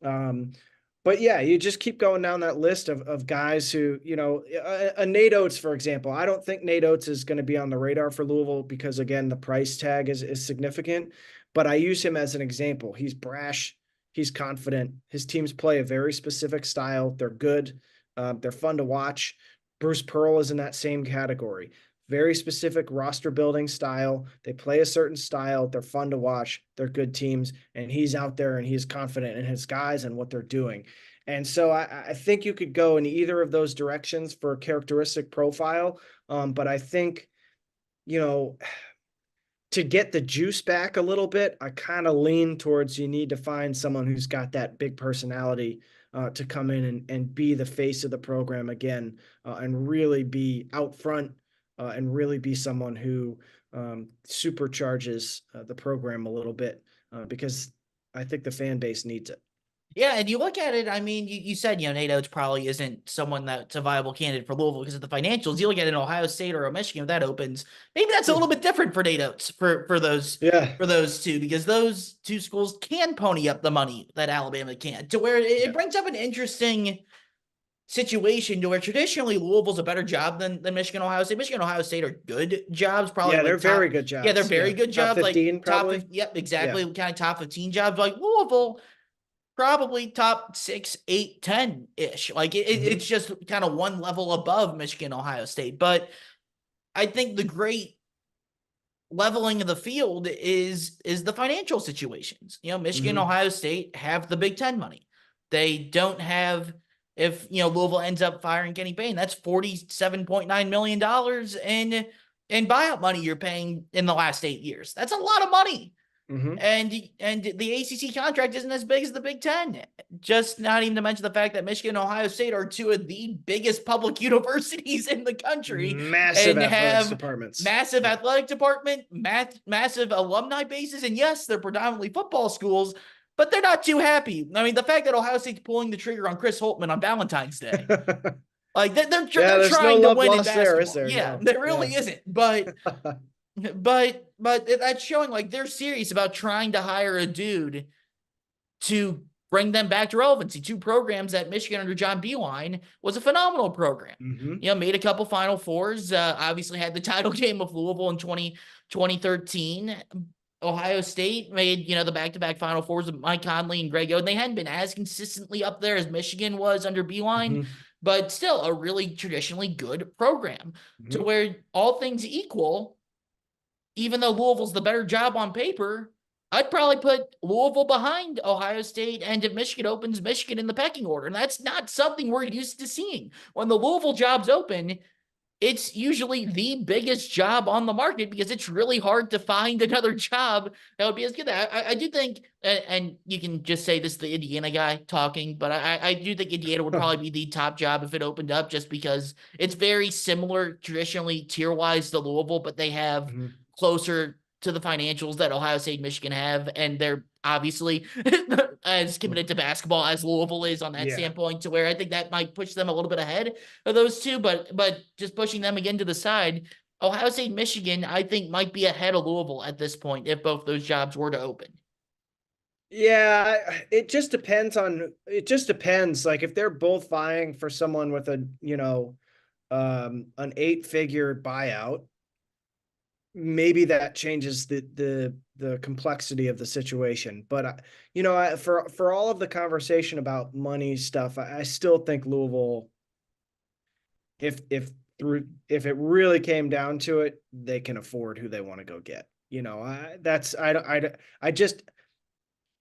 But yeah, you just keep going down that list of guys who, Nate Oates, for example. I don't think Nate Oates is going to be on the radar for Louisville because, again, the price tag is significant. But I use him as an example. He's brash. He's confident. His teams play a very specific style. They're good. They're fun to watch. Bruce Pearl is in that same category. Very specific roster building style. They play a certain style. They're fun to watch. They're good teams. And he's out there and he's confident in his guys and what they're doing. And so I think you could go in either of those directions for a characteristic profile. But I think, to get the juice back a little bit, I kind of lean towards you need to find someone who's got that big personality to come in and be the face of the program again, and really be out front. And really be someone who supercharges the program a little bit because I think the fan base needs it. Yeah, and you look at it, I mean, you said, Nate Oates probably isn't someone that's a viable candidate for Louisville because of the financials. You look at an Ohio State or a Michigan, if that opens, maybe that's a little bit different for Nate Oates for those two, because those two schools can pony up the money that Alabama can't, to where it brings up an interesting situation to where traditionally Louisville's a better job than Michigan, Ohio State. Michigan, Ohio State are good jobs, probably. Yeah, they're very good jobs. Yeah, they're very good jobs. Top 15, like probably. Yep, exactly. Yeah. Kind of top 15 jobs. Like Louisville, probably top 6, 8, 10-ish. Like it's just kind of one level above Michigan, Ohio State. But I think the great leveling of the field is the financial situations. Michigan, Ohio State have the Big Ten money. They don't have. If Louisville ends up firing Kenny Payne, that's $47.9 million in buyout money you're paying in the last 8 years. That's a lot of money. And the ACC contract isn't as big as the Big Ten. Just not even to mention the fact that Michigan and Ohio State are two of the biggest public universities in the country. Massive athletics departments. Massive athletic department, massive alumni bases. And yes, they're predominantly football schools, but they're not too happy. I mean, the fact that Ohio State's pulling the trigger on Chris Holtmann on Valentine's Day, like they're trying to win in basketball. There, is there? Yeah, no. There really isn't. But that's showing like they're serious about trying to hire a dude to bring them back to relevancy. Two programs at Michigan under John Beilein was a phenomenal program. Made a couple Final Fours. Obviously had the title game of Louisville in 2013. Ohio State made, the back-to-back Final Fours with Mike Conley and Greg Oden. They hadn't been as consistently up there as Michigan was under Beilein, but still a really traditionally good program to where all things equal, even though Louisville's the better job on paper, I'd probably put Louisville behind Ohio State, and if Michigan opens, Michigan in the pecking order. And that's not something we're used to seeing. When the Louisville jobs open, it's usually the biggest job on the market because it's really hard to find another job that would be as good. I do think, and you can just say this is the Indiana guy talking, but I do think Indiana would probably be the top job if it opened up, just because it's very similar traditionally tier-wise to Louisville, but they have closer to the financials that Ohio State and Michigan have, and they're obviously as committed to basketball as Louisville is on that standpoint, to where I think that might push them a little bit ahead of those two, but just pushing them again to the side, Ohio State, Michigan, I think might be ahead of Louisville at this point if both those jobs were to open. Yeah, it just depends on, it just depends. Like if they're both vying for someone with a, an 8-figure buyout, maybe that changes the complexity of the situation. But for all of the conversation about money stuff, I still think Louisville, if it really came down to it, they can afford who they want to go get.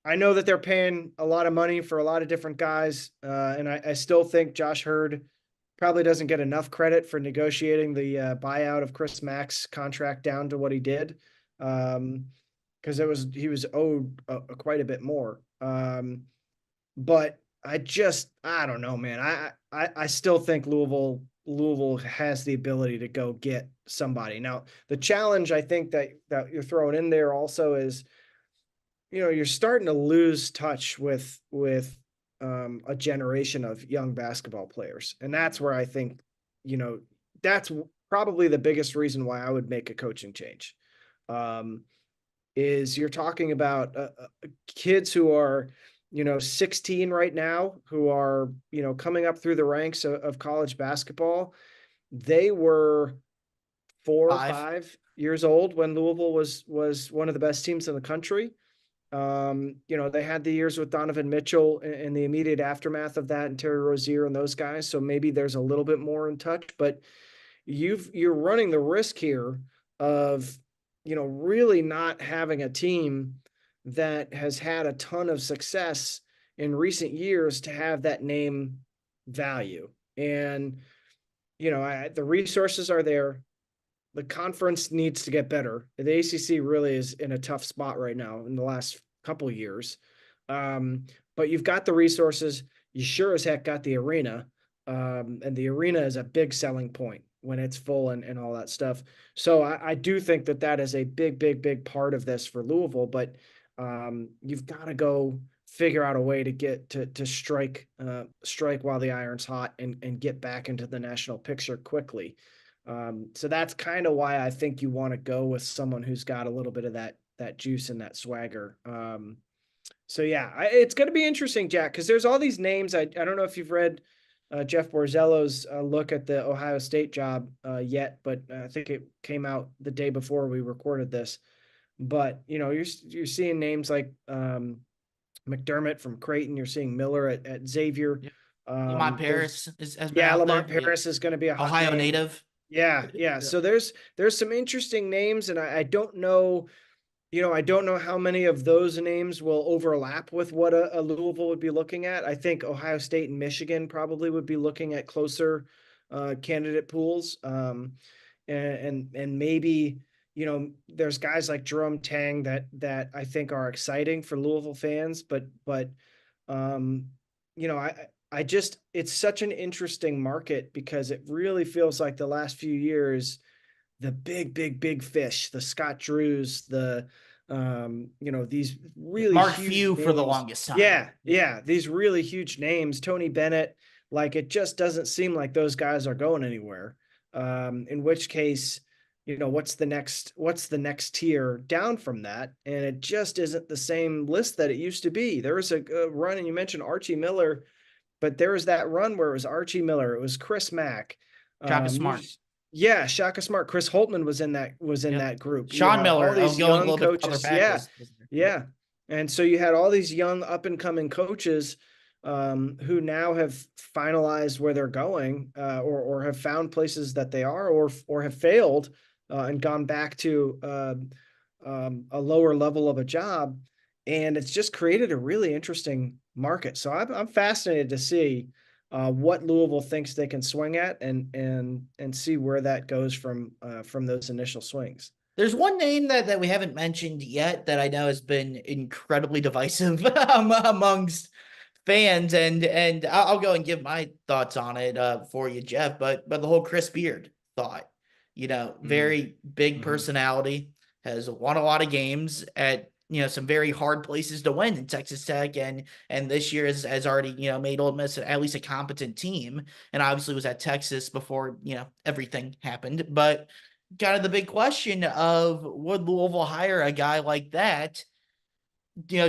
I know that they're paying a lot of money for a lot of different guys, and I still think Josh Hurd probably doesn't get enough credit for negotiating the buyout of Chris Mack's contract down to what he did, because he was owed quite a bit more. But I don't know, man. I still think Louisville has the ability to go get somebody. Now, the challenge I think that you're throwing in there also is, you're starting to lose touch with a generation of young basketball players. And that's where I think, that's probably the biggest reason why I would make a coaching change. Is you're talking about kids who are, 16 right now, who are, coming up through the ranks of college basketball. They were 4 or 5 years old when Louisville was one of the best teams in the country. They had the years with Donovan Mitchell in the immediate aftermath of that, and Terry Rozier and those guys. So maybe there's a little bit more in touch, but you're running the risk here of, really not having a team that has had a ton of success in recent years to have that name value. And, the resources are there. The conference needs to get better. The ACC really is in a tough spot right now in the last couple of years. But you've got the resources. You sure as heck got the arena. And the arena is a big selling point when it's full and all that stuff. So I do think that is a big part of this for Louisville, but you've got to go figure out a way to get to strike while the iron's hot and get back into the national picture quickly. So that's kind of why I think you want to go with someone who's got a little bit of that juice and that swagger. So yeah, it's going to be interesting, Jack, because there's all these names. I don't know if you've read Jeff Borzello's look at the Ohio State job yet, but I think it came out the day before we recorded this. But you're seeing names like McDermott from Creighton. You're seeing Miller at Xavier. Yep. Lamont Paris has been yeah, out Lamont there. Paris is going to be a hot Ohio name. native. Yeah. So there's some interesting names, and I don't know, I don't know how many of those names will overlap with what a Louisville would be looking at. I think Ohio State and Michigan probably would be looking at closer candidate pools. And maybe, there's guys like Jerome Tang that I think are exciting for Louisville fans, but I just, it's such an interesting market because it really feels like the last few years, the big fish, the Scott Drews, these really Mark huge Few names. for the longest time. Yeah. These really huge names, Tony Bennett, like it just doesn't seem like those guys are going anywhere. In which case, what's the next tier down from that? And it just isn't the same list that it used to be. There was a run, and you mentioned Archie Miller, but there was that run where it was Archie Miller, it was Chris Mack, Shaka Smart. Yeah, Shaka Smart. Chris Holtman was in that group. Sean Miller, all these young coaches. Yeah. And so you had all these young up and coming coaches who now have finalized where they're going, or have found places that they are, or have failed and gone back to a lower level of a job. And it's just created a really interesting market. So I'm fascinated to see what Louisville thinks they can swing at, and see where that goes from those initial swings. There's one name that we haven't mentioned yet that I know has been incredibly divisive amongst fans, and I'll go and give my thoughts on it for you, Jeff. But the whole Chris Beard thought, very big personality, has won a lot of games at some very hard places to win in Texas Tech, and this year has already made Ole Miss at least a competent team, and obviously was at Texas before everything happened. But kind of the big question of would Louisville hire a guy like that,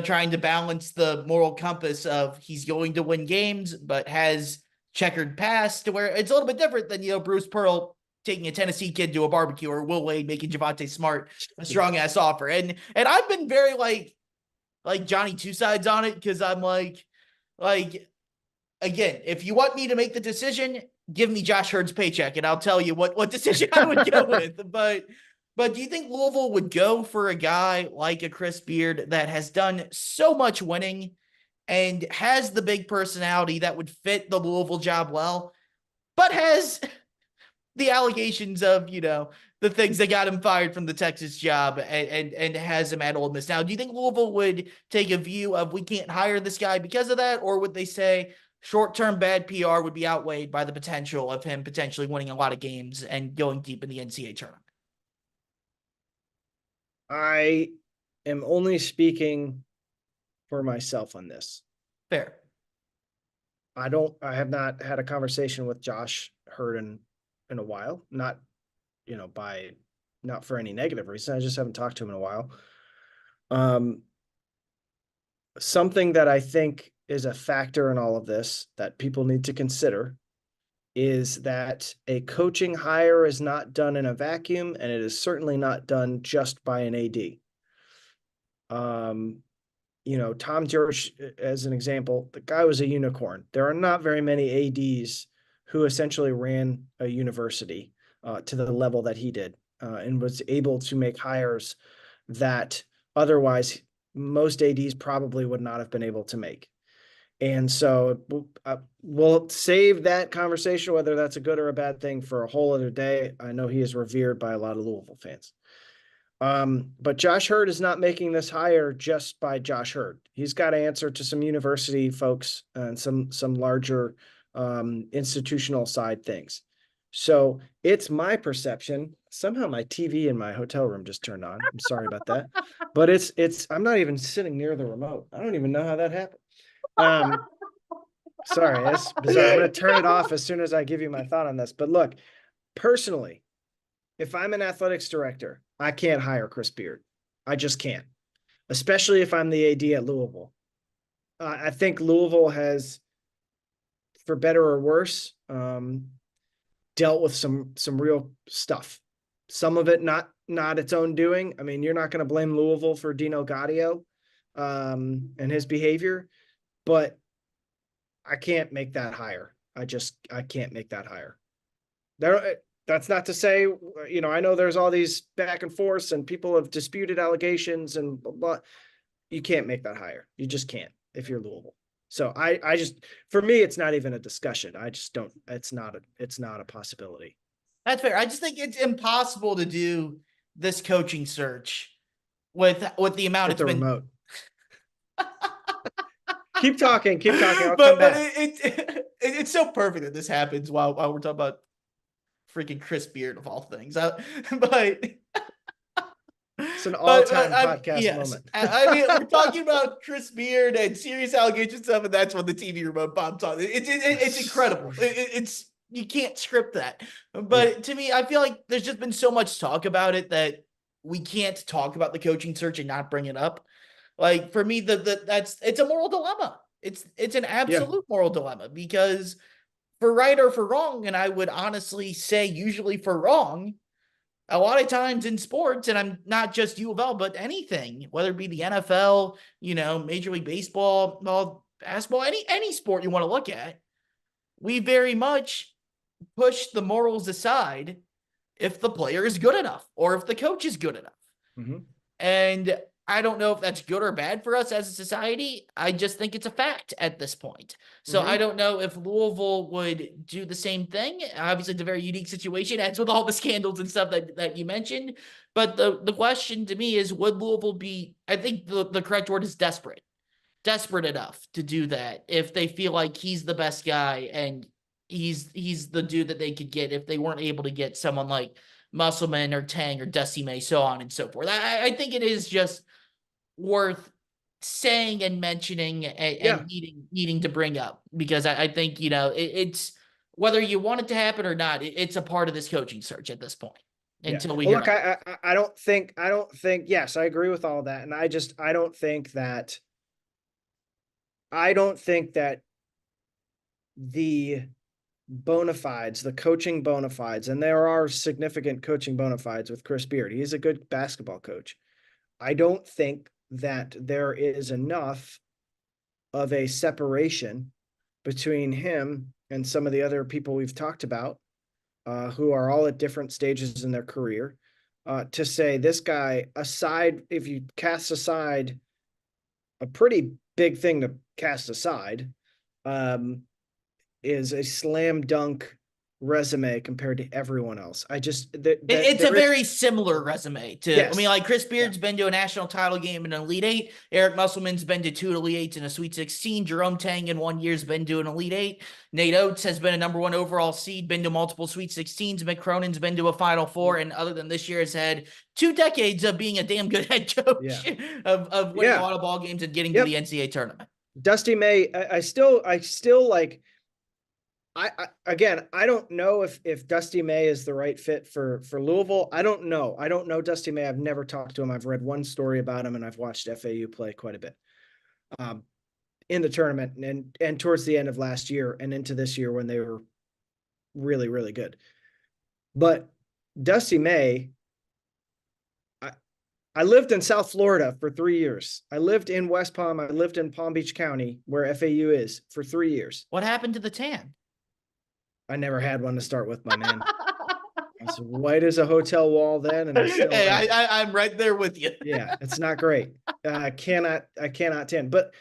trying to balance the moral compass of he's going to win games, but has checkered past, to where it's a little bit different than, Bruce Pearl taking a Tennessee kid to a barbecue, or Will Wade making Javante Smart a strong ass offer. And I've been very like Johnny Two Sides on it, because I'm like, again, if you want me to make the decision, give me Josh Hurd's paycheck and I'll tell you what decision I would go with. But do you think Louisville would go for a guy like a Chris Beard that has done so much winning and has the big personality that would fit the Louisville job well, but has the allegations of, the things that got him fired from the Texas job, and has him at Ole Miss? Now, do you think Louisville would take a view of we can't hire this guy because of that, or would they say short-term bad PR would be outweighed by the potential of him potentially winning a lot of games and going deep in the NCAA tournament? I am only speaking for myself on this. Fair. I have not had a conversation with Josh Hurd in a while. Not for any negative reason. I just haven't talked to him in a while. Something that I think is a factor in all of this that people need to consider is that a coaching hire is not done in a vacuum, and it is certainly not done just by an AD. Tom George, as an example, the guy was a unicorn. There are not very many ADs who essentially ran a university to the level that he did, and was able to make hires that otherwise most ADs probably would not have been able to make. And so we'll save that conversation, whether that's a good or a bad thing, for a whole other day. I know he is revered by a lot of Louisville fans. But Josh Hurd is not making this hire just by Josh Hurd. He's got to answer to some university folks and some larger institutional side things. So it's my perception. Somehow my TV in my hotel room just turned on. I'm sorry about that. But I'm not even sitting near the remote. I don't even know how that happened. Sorry, that's bizarre. I'm going to turn it off as soon as I give you my thought on this. But look, personally, if I'm an athletics director, I can't hire Chris Beard. I just can't, especially if I'm the AD at Louisville. I think Louisville has, for better or worse, dealt with some real stuff. Some of it not its own doing. I mean, you're not going to blame Louisville for Dino Gaudio and his behavior, but I can't make that hire. I can't make that hire. That's not to say, I know there's all these back and forths and people have disputed allegations and blah, blah. You can't make that hire. You just can't if you're Louisville. So I just, for me, it's not even a discussion. I just don't, it's not a possibility. That's fair. I just think it's impossible to do this coaching search with the amount With it's the been. Remote. Keep talking. I'll but come back. It's so perfect that this happens while we're talking about freaking Chris Beard of all things. But it's an all-time podcast moment. I mean, we're talking about Chris Beard and serious allegations stuff, and that's when the TV remote pops on. It's incredible. It's you can't script that. But to me, I feel like there's just been so much talk about it that we can't talk about the coaching search and not bring it up. Like, for me, it's a moral dilemma. It's an absolute moral dilemma, because for right or for wrong, and I would honestly say usually for wrong, a lot of times in sports, and I'm not just UofL, but anything, whether it be the NFL, Major League Baseball, basketball, any sport you want to look at, we very much push the morals aside if the player is good enough or if the coach is good enough. Mm-hmm. And I don't know if that's good or bad for us as a society. I just think it's a fact at this point. So I don't know if Louisville would do the same thing. Obviously, it's a very unique situation, as with all the scandals and stuff that you mentioned. But the question to me is, would Louisville be, I think the correct word is desperate enough to do that if they feel like he's the best guy and he's the dude that they could get if they weren't able to get someone like Musselman or Tang or Dusty May, so on and so forth. I think it is just worth saying and mentioning and needing to bring up, because I think, it's whether you want it to happen or not, it's a part of this coaching search at this point. until we Well, hear. look, I don't think, yes, I agree with all that. And I don't think that the bona fides, the coaching bona fides, and there are significant coaching bona fides with Chris Beard. He is a good basketball coach. I don't think that there is enough of a separation between him and some of the other people we've talked about, who are all at different stages in their career, to say this guy, aside, if you cast aside a pretty big thing to cast aside, is a slam dunk resume compared to everyone else. It's a very similar resume to, yes. I mean, like Chris Beard's been to a national title game in an Elite Eight. Eric Musselman's been to 2 Elite Eights and a Sweet 16. Jerome Tang in 1 year's been to an Elite Eight. Nate Oates has been a #1 overall seed, been to multiple Sweet 16s. Mick Cronin's been to a Final Four, and other than this year, has had 2 decades of being a damn good head coach, of winning a lot of ball games and getting to the NCAA tournament. Dusty May, I still like. Again, I don't know if Dusty May is the right fit for Louisville. I don't know Dusty May. I've never talked to him. I've read one story about him, and I've watched FAU play quite a bit in the tournament and towards the end of last year and into this year when they were really, really good. But Dusty May, I lived in South Florida for 3 years. I lived in West Palm. I lived in Palm Beach County, where FAU is, for 3 years. What happened to the tan? I never had one to start with, my man. I was white as a hotel wall then, and I still I'm right there with you. Yeah, it's not great. I cannot tan. But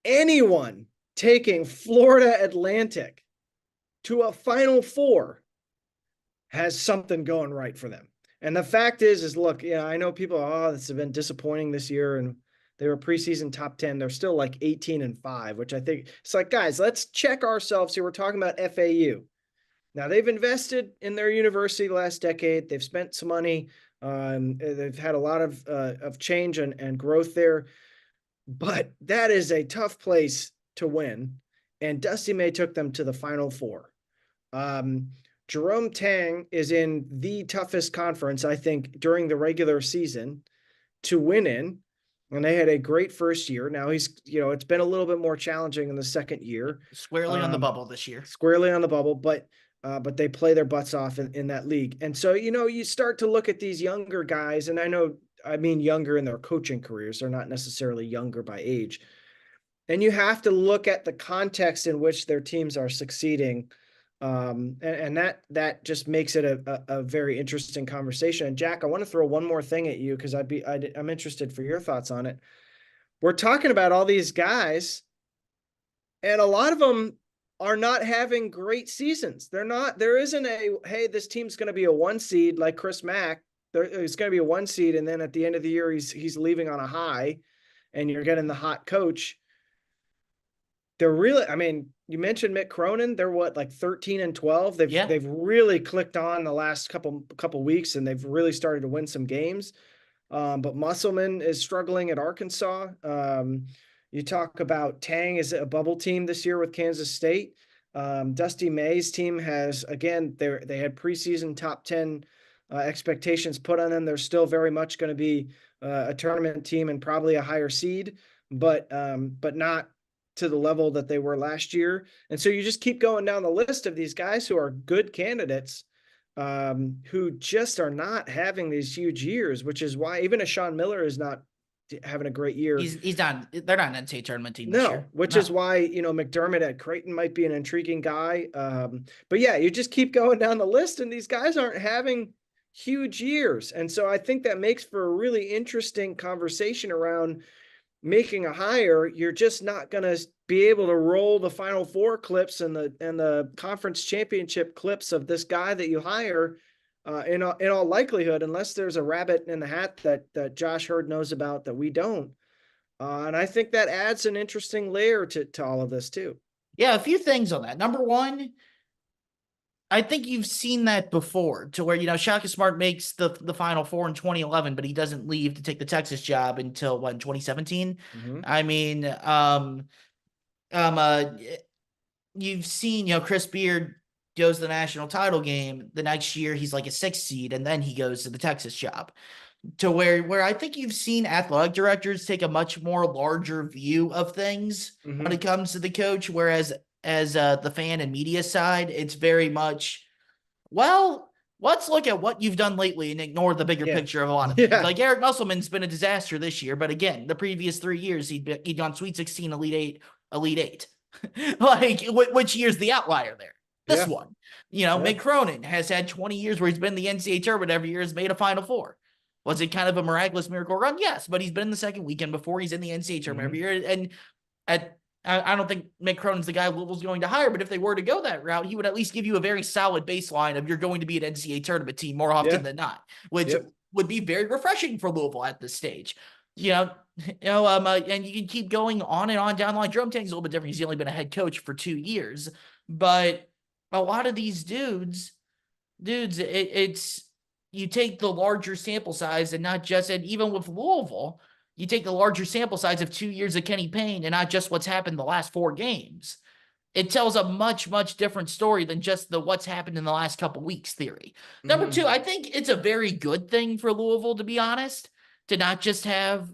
anyone taking Florida Atlantic to a Final Four has something going right for them. And the fact is look, I know people, this has been disappointing this year, and they were preseason top 10. They're still like 18-5, which I think it's like, guys, let's check ourselves here. We're talking about FAU. Now, they've invested in their university the last decade. They've spent some money. They've had a lot of change and growth there. But that is a tough place to win. And Dusty May took them to the Final Four. Jerome Tang is in the toughest conference, I think, during the regular season to win in. And they had a great first year. Now he's, it's been a little bit more challenging in the second year. Squarely on the bubble this year. Squarely on the bubble, but they play their butts off in that league. And so, you start to look at these younger guys, and I mean younger in their coaching careers. They're not necessarily younger by age. And you have to look at the context in which their teams are succeeding. And that just makes it a very interesting conversation. And Jack, I want to throw one more thing at you, because I'm interested for your thoughts on it. We're talking about all these guys, and a lot of them are not having great seasons. There isn't hey, this team's going to be a 1 seed like Chris Mack. It's going to be a 1 seed, and then at the end of the year, he's leaving on a high, and you're getting the hot coach. They're really, I mean, you mentioned Mick Cronin. They're what, like 13-12. They've really clicked on the last couple weeks, and they've really started to win some games. But Musselman is struggling at Arkansas. You talk about Tang is a bubble team this year with Kansas State. Dusty May's team has, again, they had preseason top 10 expectations put on them. They're still very much going to be a tournament team and probably a higher seed, but not to the level that they were last year. And so you just keep going down the list of these guys who are good candidates, who just are not having these huge years, which is why even a Sean Miller is not having a great year. He's not, they're not an NCAA tournament team this year. Which is why, McDermott at Creighton might be an intriguing guy. But yeah, you just keep going down the list, and these guys aren't having huge years. And so I think that makes for a really interesting conversation around making a hire. You're just not going to be able to roll the Final Four clips and the conference championship clips of this guy that you hire in all likelihood, unless there's a rabbit in the hat that Josh Hurd knows about that we don't. And I think that adds an interesting layer to all of this too. Yeah, a few things on that. Number one, I think you've seen that before, to where, Shaka Smart makes the Final Four in 2011, but he doesn't leave to take the Texas job until 2017. Mm-hmm. I mean, you've seen, Chris Beard goes to the national title game. The next year, he's like a 6th seed, and then he goes to the Texas job. To where I think you've seen athletic directors take a much more larger view of things when it comes to the coach, whereas as the fan and media side, it's very much, well, let's look at what you've done lately and ignore the bigger picture of a lot of things. Like Eric Musselman's been a disaster this year, but again, the previous 3 years he'd gone Sweet 16, Elite 8. Like, which year's the outlier there? This one. Mick Cronin has had 20 years where he's been in the NCAA tournament every year, has made a Final Four. Was it kind of a miraculous miracle run? Yes, but he's been in the second weekend before. He's in the NCAA tournament every year. And I don't think Mick Cronin's the guy Louisville's going to hire, but if they were to go that route, he would at least give you a very solid baline of you're going to be an NCAA tournament team more often than not, which would be very refreshing for Louisville at this stage. And you can keep going on and on down the line. Jerome Tang's a little bit different. He's only been a head coach for 2 years, but a lot of these dudes, it's you take the larger sample size and not just, and even with Louisville, you take the larger sample size of 2 years of Kenny Payne and not just what's happened the last 4 games. It tells a much, much different story than just the what's happened in the last couple weeks theory. Number 2, I think it's a very good thing for Louisville, to be honest, to not just have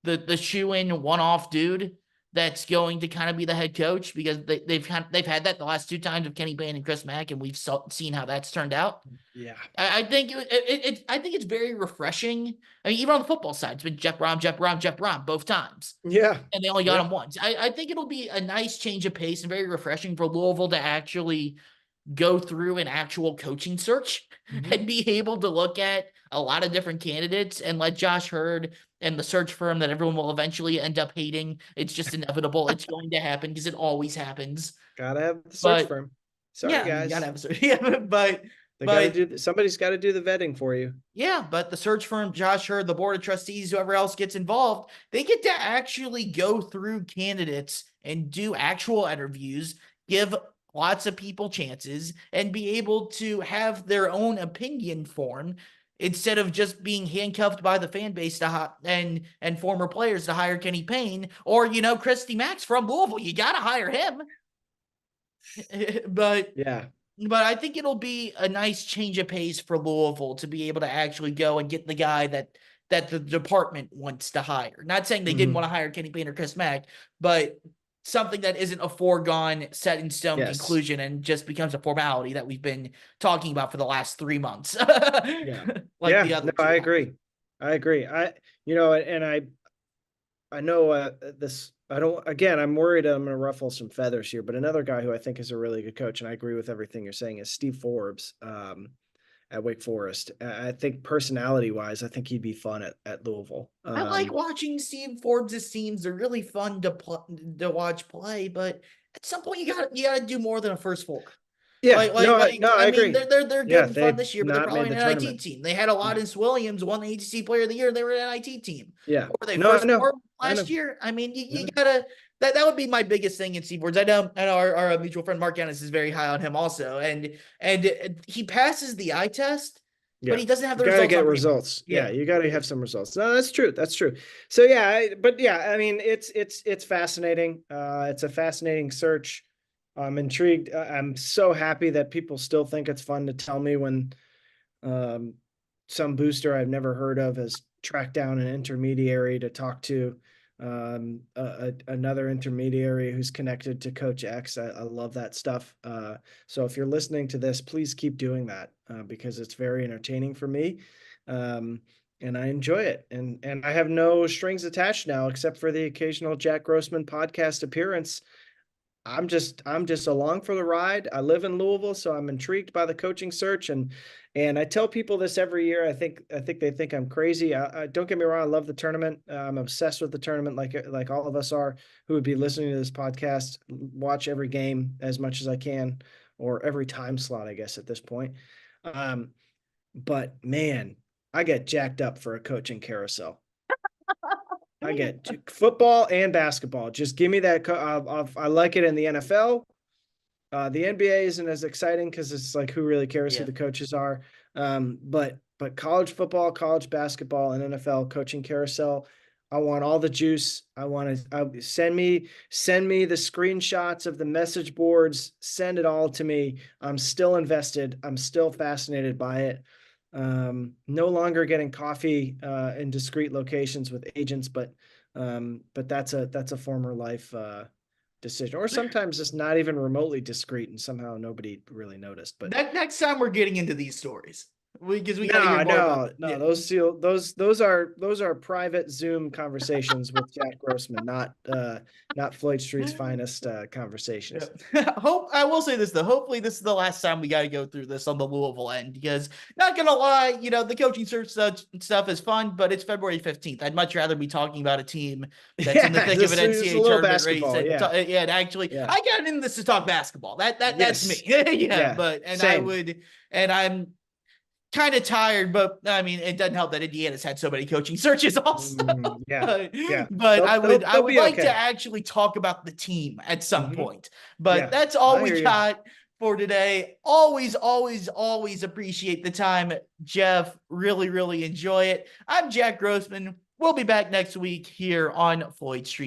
the shoe-in one-off dude that's going to kind of be the head coach, because they've had that the last 2 times of Kenny Payne and Chris Mack, and we've seen how that's turned out. Yeah, I think I think it's very refreshing. I mean, even on the football side, it's been Jeff Brom both times. Yeah, and they only got him once. I think it'll be a nice change of pace and very refreshing for Louisville to actually go through an actual coaching search and be able to look at a lot of different candidates and let Josh Hurd and the search firm that everyone will eventually end up hating. It's just inevitable. It's going to happen because it always happens. Gotta have the search firm. Sorry, guys. You gotta have a search. But somebody's got to do the vetting for you. Yeah, but the search firm, Josh Hurd, the board of trustees, whoever else gets involved, they get to actually go through candidates and do actual interviews, give lots of people chances, and be able to have their own opinion formed instead of just being handcuffed by the fan base and former players to hire Kenny Payne or, Christy Max from Louisville. You got to hire him. But I think it'll be a nice change of pace for Louisville to be able to actually go and get the guy that the department wants to hire. Not saying they didn't want to hire Kenny Payne or Chris Mack, but something that isn't a foregone, set in stone conclusion and just becomes a formality that we've been talking about for the last 3 months. I agree. I know this. I'm worried I'm going to ruffle some feathers here, but another guy who I think is a really good coach, and I agree with everything you're saying, is Steve Forbes at Wake Forest. I think personality-wise, I think he'd be fun at Louisville. I like watching Steve Forbes' teams. They're really fun to watch play, but at some point you gotta do more than a first four. Yeah, I agree. They're good and fun this year, but they're probably an NIT team. They had Alodis Williams, won the ACC Player of the Year. They were an NIT team. Yeah, or they first four last year. I mean, you gotta. That would be my biggest thing in Steve Forbes. I know our mutual friend Mark Ennis is very high on him also, and he passes the eye test, but he doesn't have the results. You gotta get results. Yeah, you gotta have some results. No, that's true. So I mean, it's fascinating. It's a fascinating search. I'm intrigued. I'm so happy that people still think it's fun to tell me when some booster I've never heard of has tracked down an intermediary to talk to another intermediary who's connected to Coach X. I love that stuff. So if you're listening to this, please keep doing that because it's very entertaining for me. And I enjoy it. And I have no strings attached now, except for the occasional Jack Grossman podcast appearance. I'm just along for the ride. I live in Louisville, so I'm intrigued by the coaching search, and I tell people this every year. I think they think I'm crazy. I don't get me wrong. I love the tournament. I'm obsessed with the tournament, like all of us are who would be listening to this podcast. Watch every game as much as I can, or every time slot, I guess, at this point. But man, I get jacked up for a coaching carousel. I get football and basketball. Just give me that. I like it in the NFL. The NBA isn't as exciting because it's like, who really cares who the coaches are? But college football, college basketball, and NFL coaching carousel, I want all the juice. I want to send me the screenshots of the message boards. Send it all to me. I'm still invested. I'm still fascinated by it. No longer getting coffee in discreet locations with agents, but that's a former life decision, or sometimes just not even remotely discreet, and somehow nobody really noticed. But next time we're getting into these stories. Because we got to hear more about yeah. Those are private Zoom conversations with Jack Grossman, not Floyd Street's finest conversations. I will say this though. Hopefully, this is the last time we got to go through this on the Louisville end, because not gonna lie, the coaching search stuff is fun, but it's February 15th. I'd much rather be talking about a team that's in the thick of an NCAA tournament race. And actually, I got into this to talk basketball. That's me. I'm kind of tired, but I mean, it doesn't help that Indiana's had so many coaching searches also. But I would like to actually talk about the team at some point. But that's all we got for today. Always appreciate the time, Jeff. Really, really enjoy it. I'm Jack Grossman. We'll be back next week here on Floyd Street.